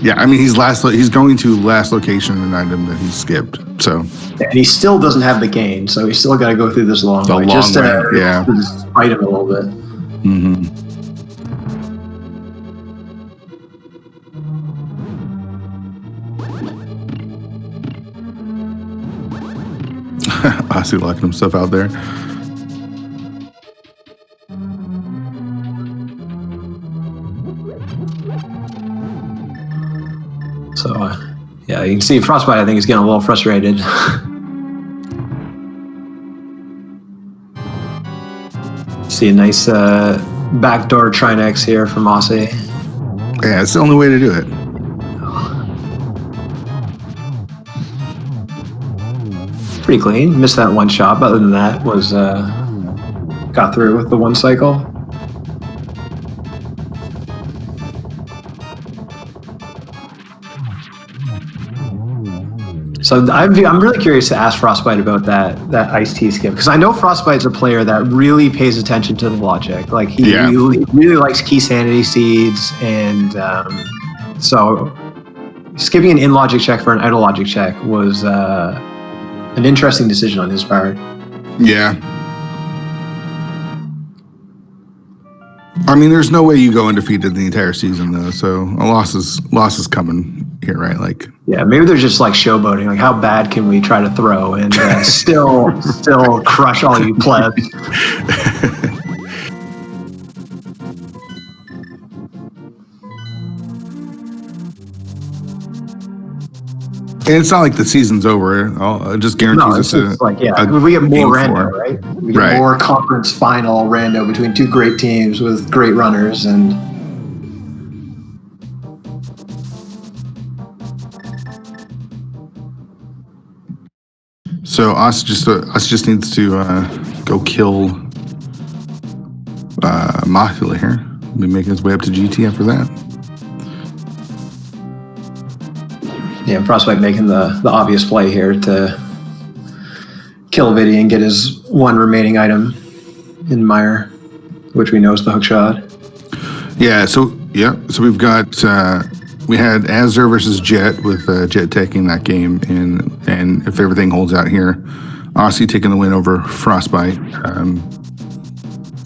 Yeah, I mean, he's going to last location an item that he skipped. So and he still doesn't have the gain, so he's still got to go through this long way just to fight him a little bit. Mm-hmm. Osse locking himself out there. So, yeah, you can see Frostbite, I think, is getting a little frustrated. See a nice backdoor Trinex here from Osse. Yeah, it's the only way to do it. Pretty clean. Missed that one shot, but other than that, was got through with the one cycle. So I'm really curious to ask Frostbite about that iced tea skip, because I know Frostbite's a player that really pays attention to the logic. Like he really likes key sanity seeds, and so skipping an in logic check for an out of logic check was an interesting decision on his part. Yeah. I mean, there's no way you go undefeated the entire season, though. So a loss is coming here, right? Like, yeah, maybe they're just like showboating. Like, how bad can we try to throw and still crush all you plebs? And it's not like the season's over. It just guarantees us we get more rando, right? We get more conference final rando between two great teams with great runners, and so us just needs to go kill Mahula here. Be making his way up to GT after that. Yeah, Frostbite making the obvious play here to kill Vidi and get his one remaining item in Mire, which we know is the hook shot. Yeah, so we've got we had Azure versus Jet, with Jet taking that game, and if everything holds out here, Osse taking the win over Frostbite.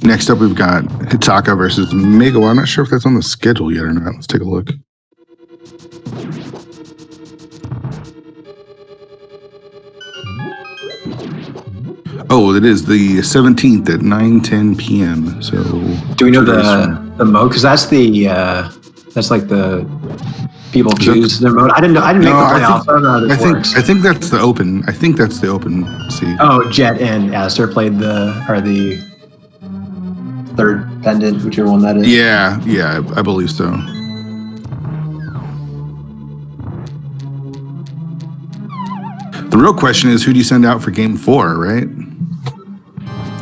Next up, we've got Hitaka versus Mego. I'm not sure if that's on the schedule yet or not. Let's take a look. Oh, it is the 17th at 9:10 p.m. So, do we know the mode? Because that's like the people choose their mode. I didn't make the playoffs. I don't know how this works. I think that's the open. I think that's the open seed. Oh, Jet and Aster played the third pendant, whichever one that is. Yeah, I believe so. The real question is, who do you send out for game 4, right?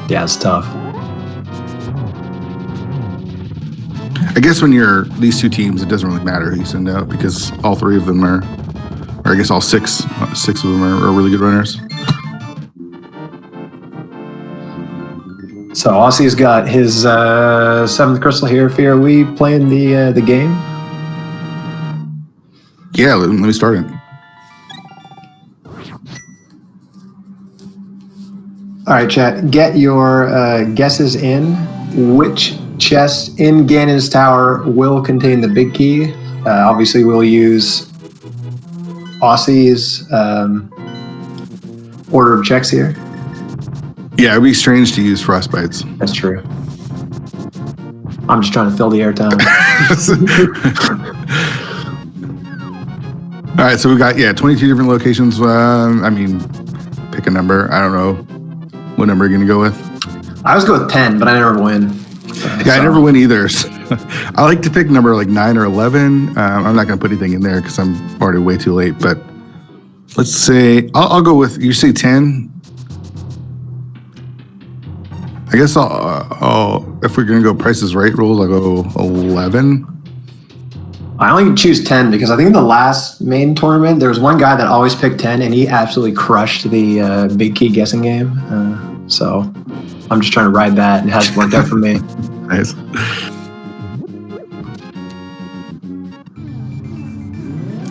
Yeah, it's tough. I guess when you're these two teams, it doesn't really matter who you send out, because all three of them are, or I guess all six of them are really good runners. So Osse's got his 7th crystal here. Fear, are we playing the game? Yeah, let me start it. All right, chat. Get your guesses in which chest in Ganon's tower will contain the big key? Obviously, we'll use Osse's order of checks here. Yeah, it'd be strange to use Frostbites. That's true. I'm just trying to fill the airtime. All right, so we got 22 different locations. Pick a number. I don't know what number you're gonna go with. I always go with 10, but I never win. Yeah, I never win either. So I like to pick number like 9 or 11. I'm not gonna put anything in there because I'm already way too late. But let's say I'll go with, you say 10. I guess I'll if we're gonna go Prices Right rules, I'll go 11. I only choose 10 because I think in the last main tournament, there was one guy that always picked 10 and he absolutely crushed the big key guessing game. So I'm just trying to ride that and it hasn't worked out for me. Nice.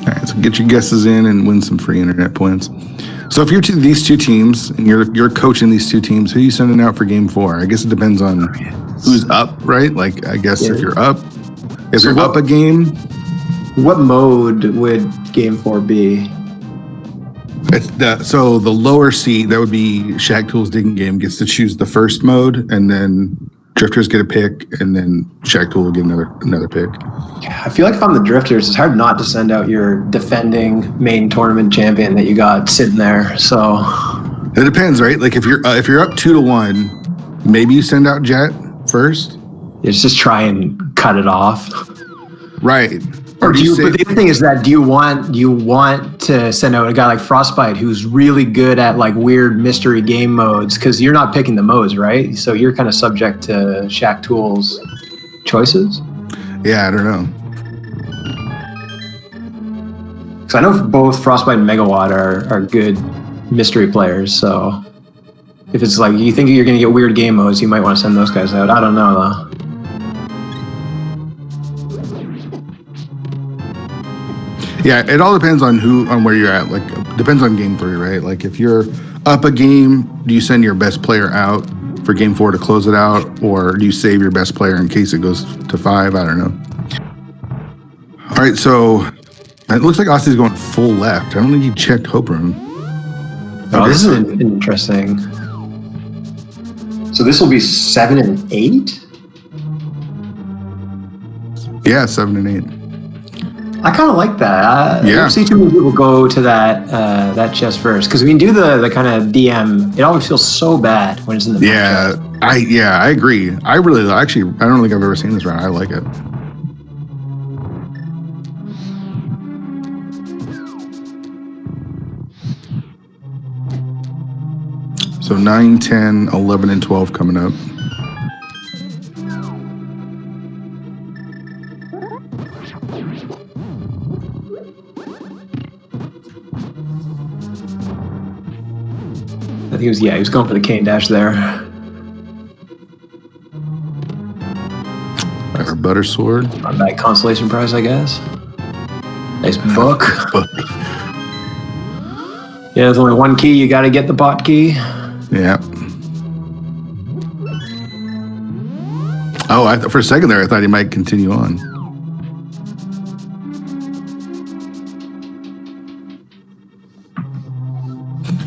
All right, so get your guesses in and win some free internet points. So if you're these two teams and you're coaching these two teams, who are you sending out for game 4? I guess it depends on who's up, right? Like, I guess if you're up, up a game. What mode would game 4 be? So the lower seed, that would be Shaq Tool's digging game, gets to choose the first mode, and then Drifters get a pick, and then Shaq Tool will get another pick. I feel like if I'm the Drifters, it's hard not to send out your defending main tournament champion that you got sitting there. So it depends, right? Like if you're up 2-1, maybe you send out Jet first. It's just try and cut it off, right? Or but the other thing is that do you want to send out a guy like Frostbite who's really good at like weird mystery game modes, because you're not picking the modes, right? So you're kind of subject to Shaq Tool's choices. Yeah, I don't know. Because I know both Frostbite and Megawatt are good mystery players. So if it's like you think you're going to get weird game modes, you might want to send those guys out. I don't know though. Yeah, it all depends on where you're at. Like, depends on game 3, right? Like, if you're up a game, do you send your best player out for game 4 to close it out, or do you save your best player in case it goes to 5? I don't know. All right, so it looks like Austin's going full left. I don't think he checked Hope Room. Oh, this is interesting. So this will be 7 and 8? Yeah, 7 and 8. I kind of like that. I don't see too many people go to that chest first, because we can do the kind of DM. It always feels so bad when it's in the chest. I agree. I don't think I've ever seen this round. I like it. So 9, 10, 11, and 12 coming up. He was going for the cane dash there. Our butter sword. On that consolation prize, I guess. Nice book. Yeah, there's only one key. You got to get the bot key. Yeah. Oh, for a second there, I thought he might continue on.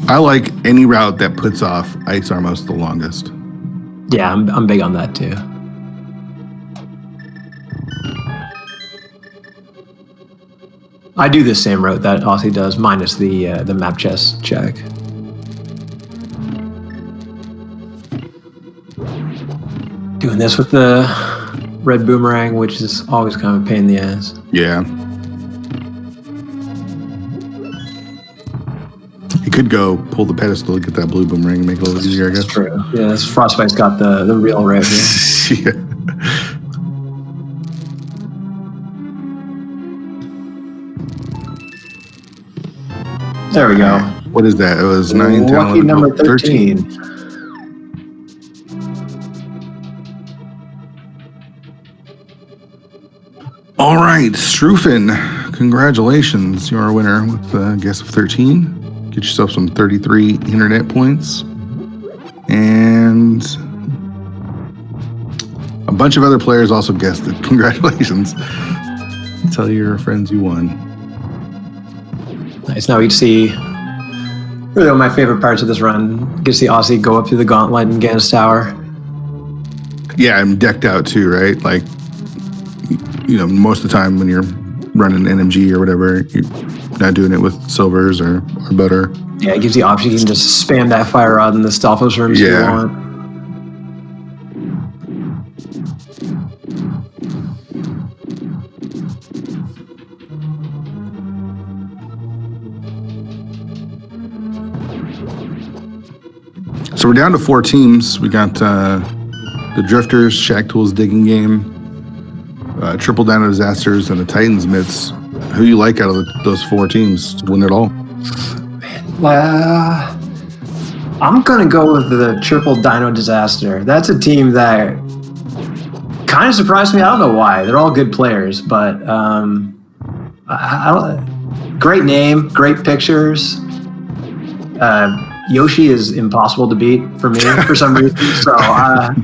I like any route that puts off Ice Armos the longest. Yeah, I'm big on that too. I do the same route that Aussie does, minus the map chest check. Doing this with the red boomerang, which is always kind of a pain in the ass. Yeah. You could go pull the pedestal, get that blue boomerang, and make it a little easier, I guess. That's true. Yeah, this Frostbite's got the real right here. Yeah. There we go. What is that? It was 9, 10, Lucky 11, number 12, 13. All right, Strufen, congratulations. You're our winner with a guess of 13. Get yourself some 33 internet points. And A bunch of other players also guessed it. Congratulations. Tell your friends you won. Nice. Now we see really one of my favorite parts of this run. Get to see Aussie go up through the gauntlet and get his tower. Yeah, I'm decked out too, right? Like, you know, most of the time when you're running NMG or whatever, you're not doing it with silvers or butter. Yeah, it gives you the option. You can just spam that fire rod in the Stalfos rooms if you want. So we're down to 4 teams. We got the Drifters, Shack Tools Digging Game, Triple Dino Disasters, and the Titans Mitts. Who you like out of those 4 teams to win it all? I'm going to go with the Triple Dino Disaster. That's a team that kind of surprised me. I don't know why. They're all good players, but great name, great pictures. Yoshi is impossible to beat for me for some reason, so I'm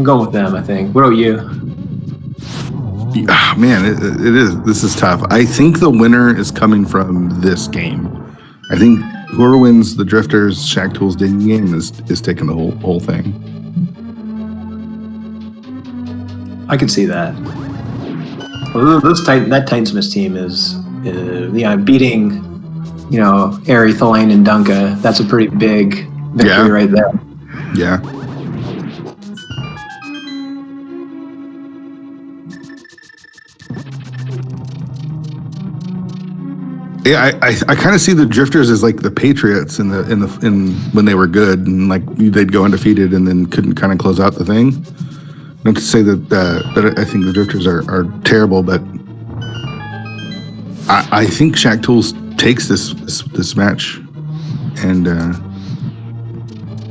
going with them, I think. What about you? Man, it is. This is tough. I think the winner is coming from this game. I think whoever wins the Drifters Shack Tools Digging Game is taking the whole thing. I could see that. Well, that Titans team is beating, you know, Ari, Thalain, and Dunka. That's a pretty big victory right there. Yeah. Yeah, I kind of see the Drifters as like the Patriots in when they were good and like they'd go undefeated and then couldn't kind of close out the thing. Not to say that I think the Drifters are terrible, but I think Shack Tools takes this match and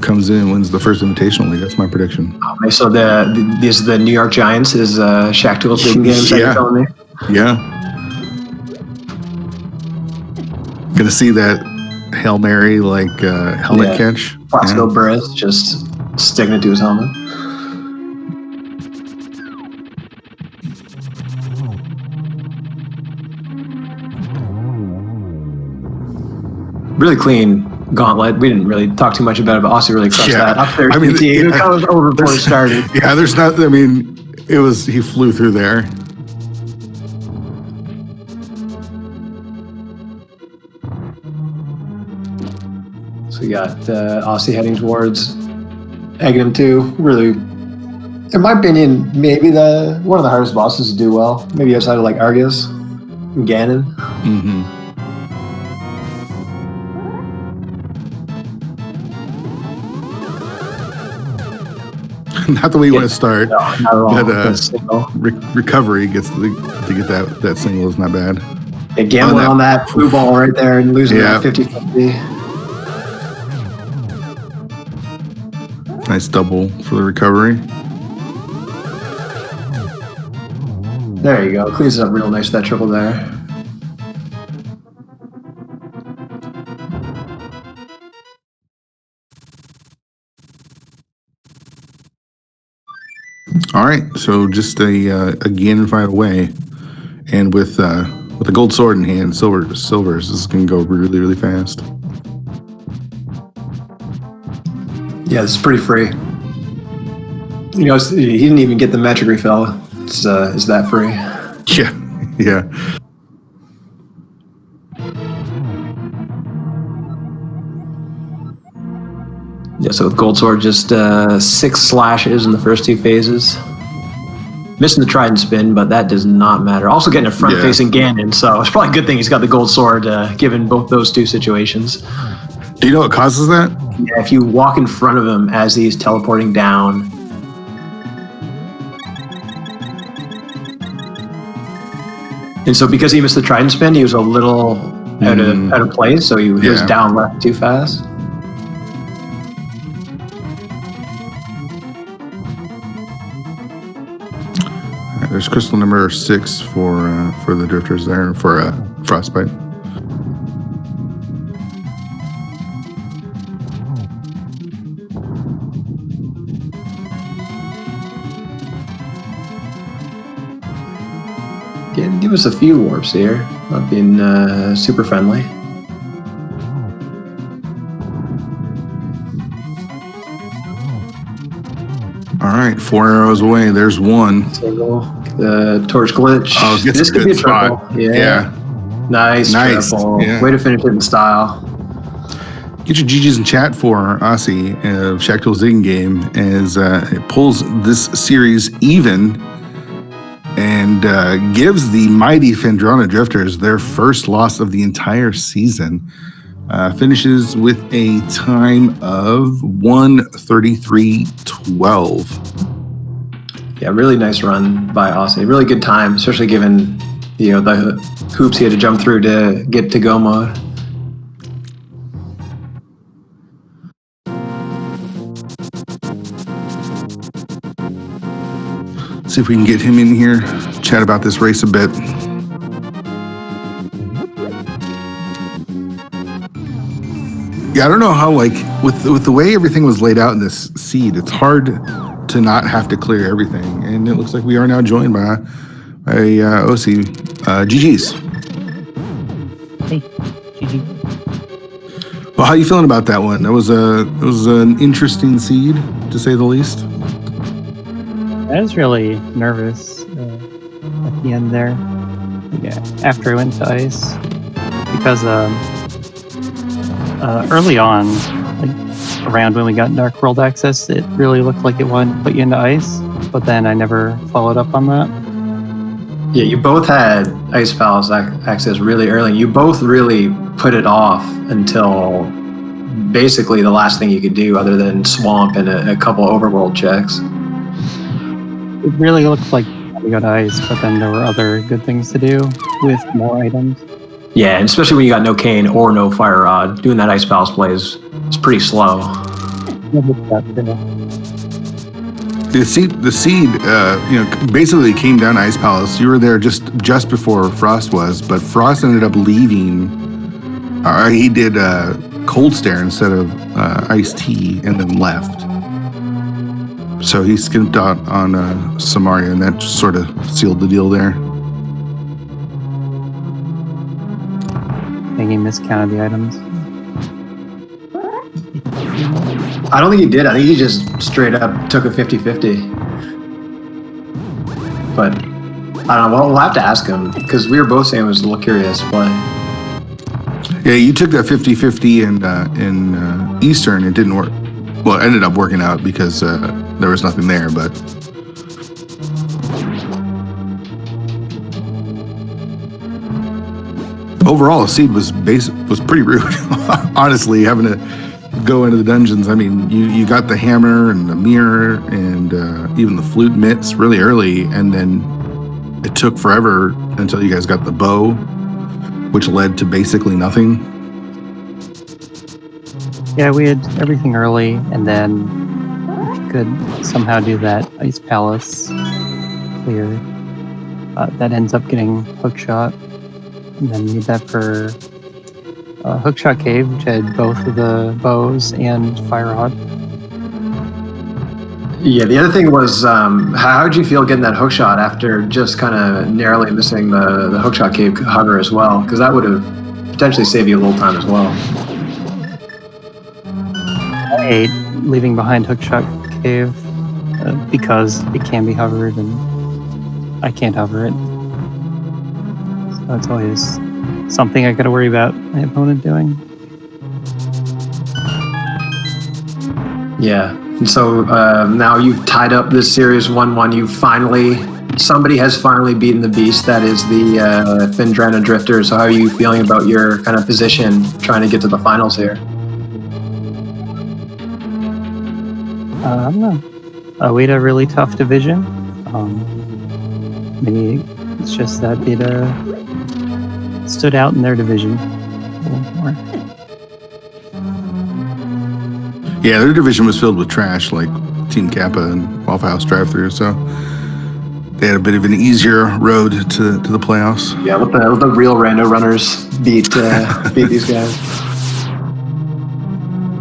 comes in and wins the first Invitational League. That's my prediction. Okay, so the New York Giants is Shack Tools Digging Game. Is that you're telling me? Yeah. Gonna see that Hail Mary helmet catch. Plaxico Burris just sticking it to his helmet. Really clean gauntlet. We didn't really talk too much about it, but Aussie really crushed that. Up there, I mean, it was kind of over before it started. Yeah, there's not. I mean, he flew through there. So we got Aussie heading towards Egnum 2. Really, in my opinion, maybe one of the hardest bosses to do well. Maybe outside of like Argus and Ganon. Mm-hmm. Not the way you want to start. No, not at all. But recovery gets to get that single is not bad. Yeah, gambling on that blue ball right there and losing that 50-50. Nice double for the recovery. There you go. Cleans it up real nice, that triple there. All right, so just a gain and fight away, and with a gold sword in hand, silvers. This is gonna go really, really fast. Yeah, this is pretty free. You know, he didn't even get the metric refill. Is that free? Yeah. Yeah, so with Gold Sword, just 6 slashes in the first 2 phases. Missing the Trident spin, but that does not matter. Also getting a front-facing Ganon, so it's probably a good thing he's got the Gold Sword, given both those 2 situations. Do you know what causes that? Yeah, if you walk in front of him as he's teleporting down. And so because he missed the Trident spin, he was a little out of place, so he was down left too fast. There's crystal number 6 for the Drifters there for Frostbite. give us a few warps here. Not being super friendly. All right, 4 arrows away. There's one. Single. The torch glitch. Oh, This could be a triple. spot. Yeah. Nice triple. Yeah. Way to finish it in style. Get your GGs in chat for Osse of Shackle's Digging Game as it pulls this series even and gives the mighty Fendrana Drifters their first loss of the entire season. Finishes with a time of 1:33.12. Yeah, really nice run by Osse. Really good time, especially given the hoops he had to jump through to get to go mode. See if we can get him in here, chat about this race a bit. Yeah, I don't know how, like, with the way everything was laid out in this seed, it's hard to not have to clear everything. And it looks like we are now joined by Osse. GG's. Hey, GG. Well, how you feeling about that one? It was an interesting seed, to say the least. I was really nervous at the end there. Yeah, after I went to ice, because early on, like around when we got Dark World access, it really looked like it wanted to put you into ice, but then I never followed up on that. Yeah, you both had Ice Palace access really early. You both really put it off until basically the last thing you could do other than swamp and a couple overworld checks. It really looked like we got ice, but then there were other good things to do with more items. Yeah, and especially when you got no cane or no fire rod, doing that Ice Palace play is pretty slow. The seed, basically came down to Ice Palace. You were there just before Frost was, but Frost ended up leaving. He did Cold Stare instead of Iced Tea and then left. So he skipped out on Samaria, and that just sort of sealed the deal there. I think he miscounted the items. I don't think he did. I think he just straight up took a 50-50. But I don't know. We'll have to ask him because we were both saying it was a little curious play. Yeah, you took that 50-50 in Eastern. It didn't work. Well, it ended up working out because there was nothing there, but overall, the seed was pretty rude. Honestly, having to go into the dungeons. I mean, you got the hammer and the mirror and even the flute mitts really early, and then it took forever until you guys got the bow, which led to basically nothing. Yeah, we had everything early, and then if you could somehow do that Ice Palace clear, that ends up getting Hookshot, and then you need that for Hookshot Cave, which had both of the bows and Fire Rod. Yeah, the other thing was, how did you feel getting that hookshot after just kind of narrowly missing the Hookshot Cave hover as well? Because that would have potentially saved you a little time as well. I hate leaving behind Hookshot Cave because it can be hovered and I can't hover it. So it's always something I gotta worry about my opponent doing. Yeah, and so now you've tied up this series 1-1. Somebody has finally beaten the beast that is the Fendrana Drifter. So how are you feeling about your kind of position trying to get to the finals here? I don't know. We had a really tough division. Maybe it's just that it stood out in their division a little more. Yeah, their division was filled with trash, like Team Kappa and Waffle House Drive-Thru, so they had a bit of an easier road to the playoffs. Yeah, let the real rando runners beat these guys.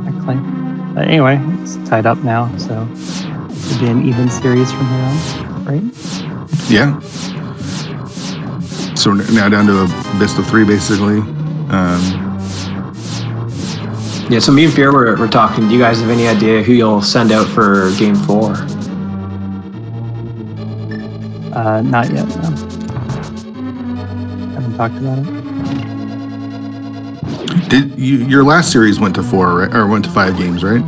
Exactly. Anyway, it's tied up now, so it should be an even series from here on, right? Yeah. So now down to a best of 3, basically. Yeah, so me and Fear we're talking. Do you guys have any idea who you'll send out for Game 4? Not yet, no. Haven't talked about it. Your last series went to 4, right? Or went to 5 games, right?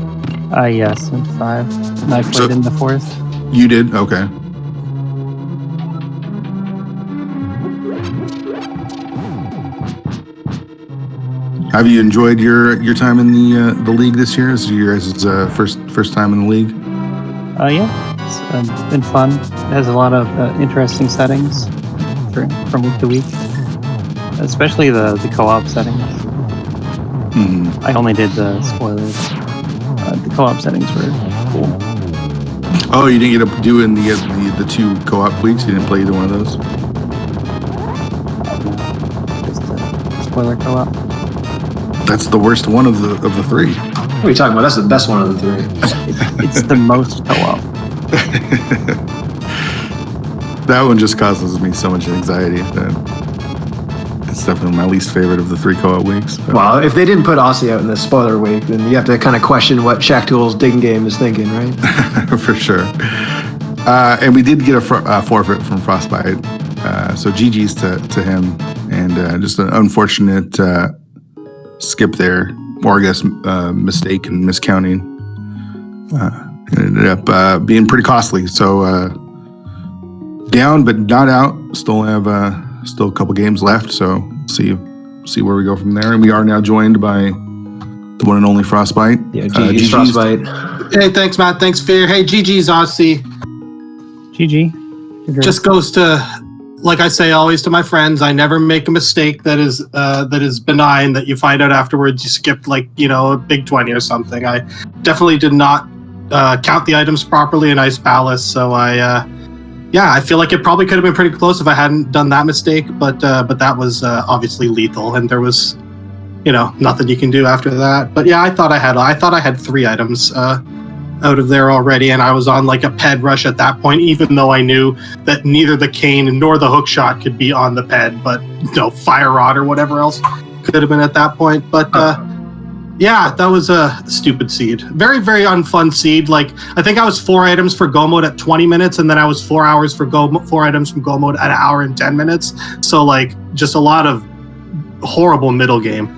Yes, went to 5. And I played in the 4th. You did? Okay. Have you enjoyed your time in the league this year? Is your guys' first time in the league? Yeah, it's been fun. It has a lot of interesting settings from week to week, especially the co-op settings. Mm-hmm. I only did the spoilers. The co-op settings were cool. Oh, you didn't get to do in the 2 co-op weeks? You didn't play either one of those? Just the spoiler co-op. That's the worst one of the 3. What are you talking about? That's the best one of the 3. It's the most co-op. That one just causes me so much anxiety that it's definitely my least favorite of the 3 co-op weeks. But. Well, if they didn't put Aussie out in the spoiler week, then you have to kind of question what Shack Tool's digging game is thinking, right? For sure. And we did get a forfeit from Frostbite, so GG's to him, and just an unfortunate skip there, or I guess mistake and miscounting. It ended up being pretty costly. So down but not out. Still have a couple games left. So see where we go from there. And we are now joined by the one and only Frostbite. Yeah, GG's Frostbite. Hey, thanks, Matt. Thanks, Fear. Hey, GG's Aussie. GG. Just goes to, like I say always to my friends, I never make a mistake that is benign that you find out afterwards you skipped a big 20 or something. I definitely did not count the items properly in Ice Palace, so I feel like it probably could have been pretty close if I hadn't done that mistake, but that was obviously lethal, and there was nothing you can do after that. But yeah, I thought I had 3 items out of there already, and I was on like a ped rush at that point, even though I knew that neither the cane nor the hook shot could be on the ped, but fire rod or whatever else could have been at that point. But yeah, that was a stupid seed. Very, very unfun seed. Like, I think I was 4 items for go mode at 20 minutes, and then I was 4 items from go mode at 1 hour and 10 minutes. So like, just a lot of horrible middle game.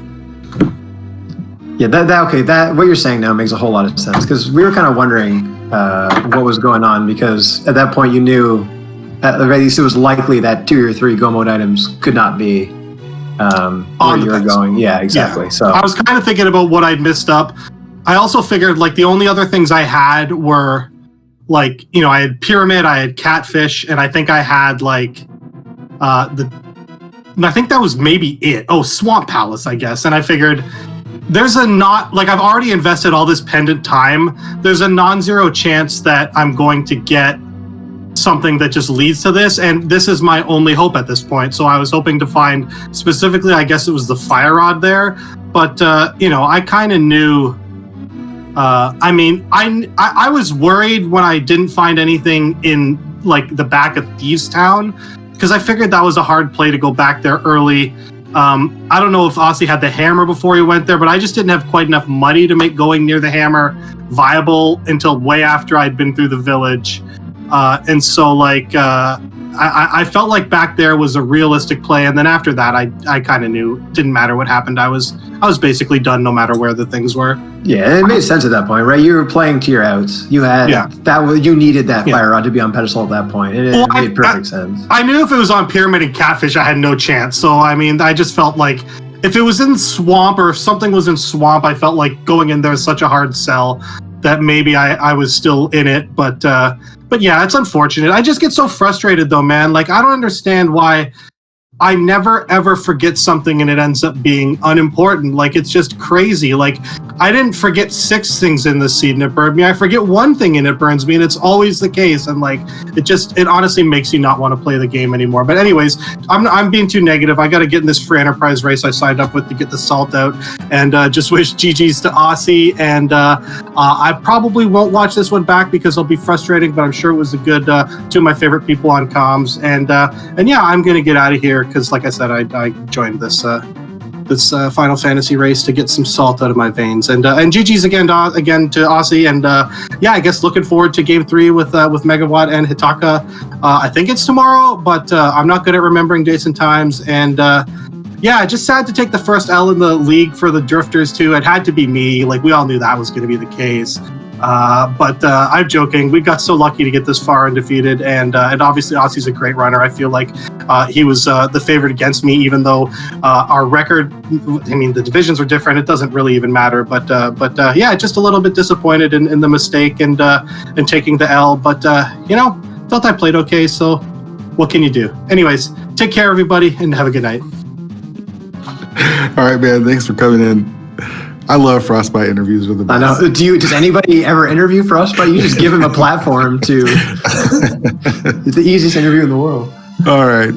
Yeah, that what you're saying now makes a whole lot of sense, because we were kind of wondering what was going on, because at that point you knew at the very least it was likely that 2 or 3 go mode items could not be where you were going. Yeah, exactly. Yeah. So I was kind of thinking about what I'd missed up. I also figured like the only other things I had were like, I had Pyramid, I had Catfish, and I think I had like I think that was maybe it. Oh, Swamp Palace, I guess. And I figured there's I've already invested all this pendant time. There's a non-zero chance that I'm going to get something that just leads to this, and this is my only hope at this point. So I was hoping to find specifically, I guess it was the fire rod there, but I kind of knew. I was worried when I didn't find anything in like the back of Thieves Town, because I figured that was a hard play to go back there early. I don't know if Aussie had the hammer before he went there, but I just didn't have quite enough money to make going near the hammer viable until way after I'd been through the village. And so like, I felt like back there was a realistic play. And then after that, I kind of knew it didn't matter what happened. I was basically done no matter where the things were. Yeah, it made sense at that point, right? You were playing to your outs. You had you needed that fire rod to be on pedestal at that point. It made perfect sense. I knew if it was on Pyramid and Catfish, I had no chance. So I just felt like if it was in Swamp, or if something was in Swamp, I felt like going in there is such a hard sell that maybe I was still in it. But yeah, it's unfortunate. I just get so frustrated though, man. Like, I don't understand why I never ever forget something and it ends up being unimportant. Like, it's just crazy. Like, I didn't forget 6 things in this seed and it burned me. I forget 1 thing and it burns me, and it's always the case. And like, it honestly makes you not want to play the game anymore. But anyways, I'm being too negative. I got to get in this free enterprise race I signed up with to get the salt out, and just wish GG's to Aussie. And I probably won't watch this one back because it'll be frustrating, but I'm sure it was a good 2 of my favorite people on comms. And yeah, I'm gonna get out of here because, like I said, I joined this Final Fantasy race to get some salt out of my veins. And GG's again to Osse. And I guess looking forward to Game 3 with Megawatt and Hitaka. I think it's tomorrow, but I'm not good at remembering dates and times. And just sad to take the first L in the league for the Drifters too. It had to be me. Like, we all knew that was going to be the case. But I'm joking. We got so lucky to get this far undefeated, and obviously Osse's a great runner. I feel like he was the favorite against me, even though our record, I mean, the divisions were different. It doesn't really even matter. But just a little bit disappointed in the mistake and taking the L. But felt I played okay. So what can you do? Anyways, take care, everybody, and have a good night. All right, man. Thanks for coming in. I love Frostbite interviews with the best. I know. Does anybody ever interview Frostbite? You just give him a platform to. It's the easiest interview in the world. All right.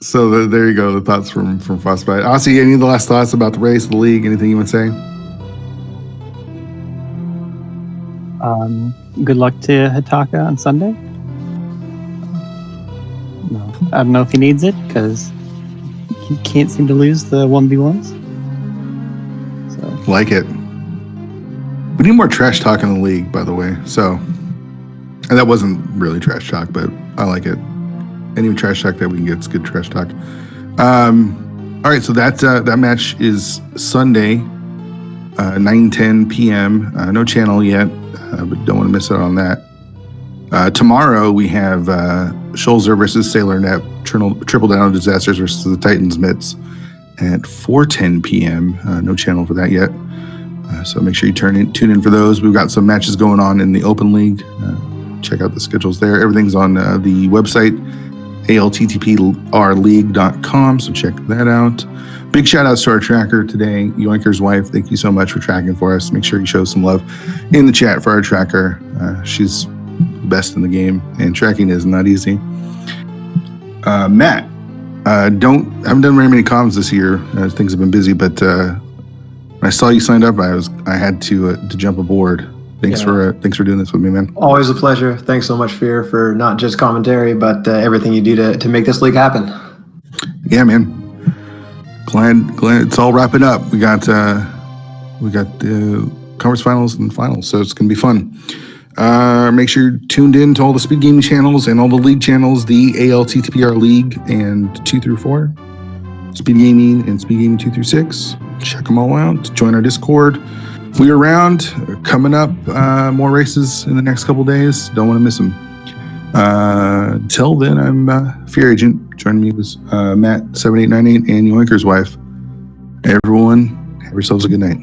So there you go. The thoughts from Frostbite. Osse, any of the last thoughts about the race, the league? Anything you want to say? Good luck to Hitaka on Sunday. No, I don't know if he needs it because he can't seem to lose the 1v1s. Like it. We need more trash talk in the league, by the way. So, and that wasn't really trash talk, but I like it. Any trash talk that we can get is good trash talk. All right, so that match is Sunday, 9:10 p.m. No channel yet, but don't want to miss out on that. Tomorrow we have Scholzer versus SailorNet, Triple Down Disasters versus the Titans Mitts at 4:10 p.m. No channel for that yet. So make sure you tune in for those. We've got some matches going on in the Open League. Check out the schedules there. Everything's on the website, ALTTPRleague.com. So check that out. Big shout outs to our tracker today, Yoinker's wife. Thank you so much for tracking for us. Make sure you show some love in the chat for our tracker. She's the best in the game, and tracking is not easy. Matt, I haven't done very many comms this year. Things have been busy, but when I saw you signed up, I had to jump aboard. Thanks for doing this with me, man. Always a pleasure. Thanks so much, Fear, for not just commentary, but everything you do to make this league happen. Yeah, man. Glad it's all wrapping up. We got the conference finals and finals, so it's gonna be fun. Make sure you're tuned in to all the SpeedGaming channels and all the league channels, the ALTTPR League and 2 through 4, SpeedGaming and SpeedGaming 2 through 6. Check them all out. Join our Discord. We're around. Coming up, more races in the next couple days. Don't want to miss them. Until then, I'm Fear Agent. Joining me was Matt7898 and Yoinker's wife. Everyone, have yourselves a good night.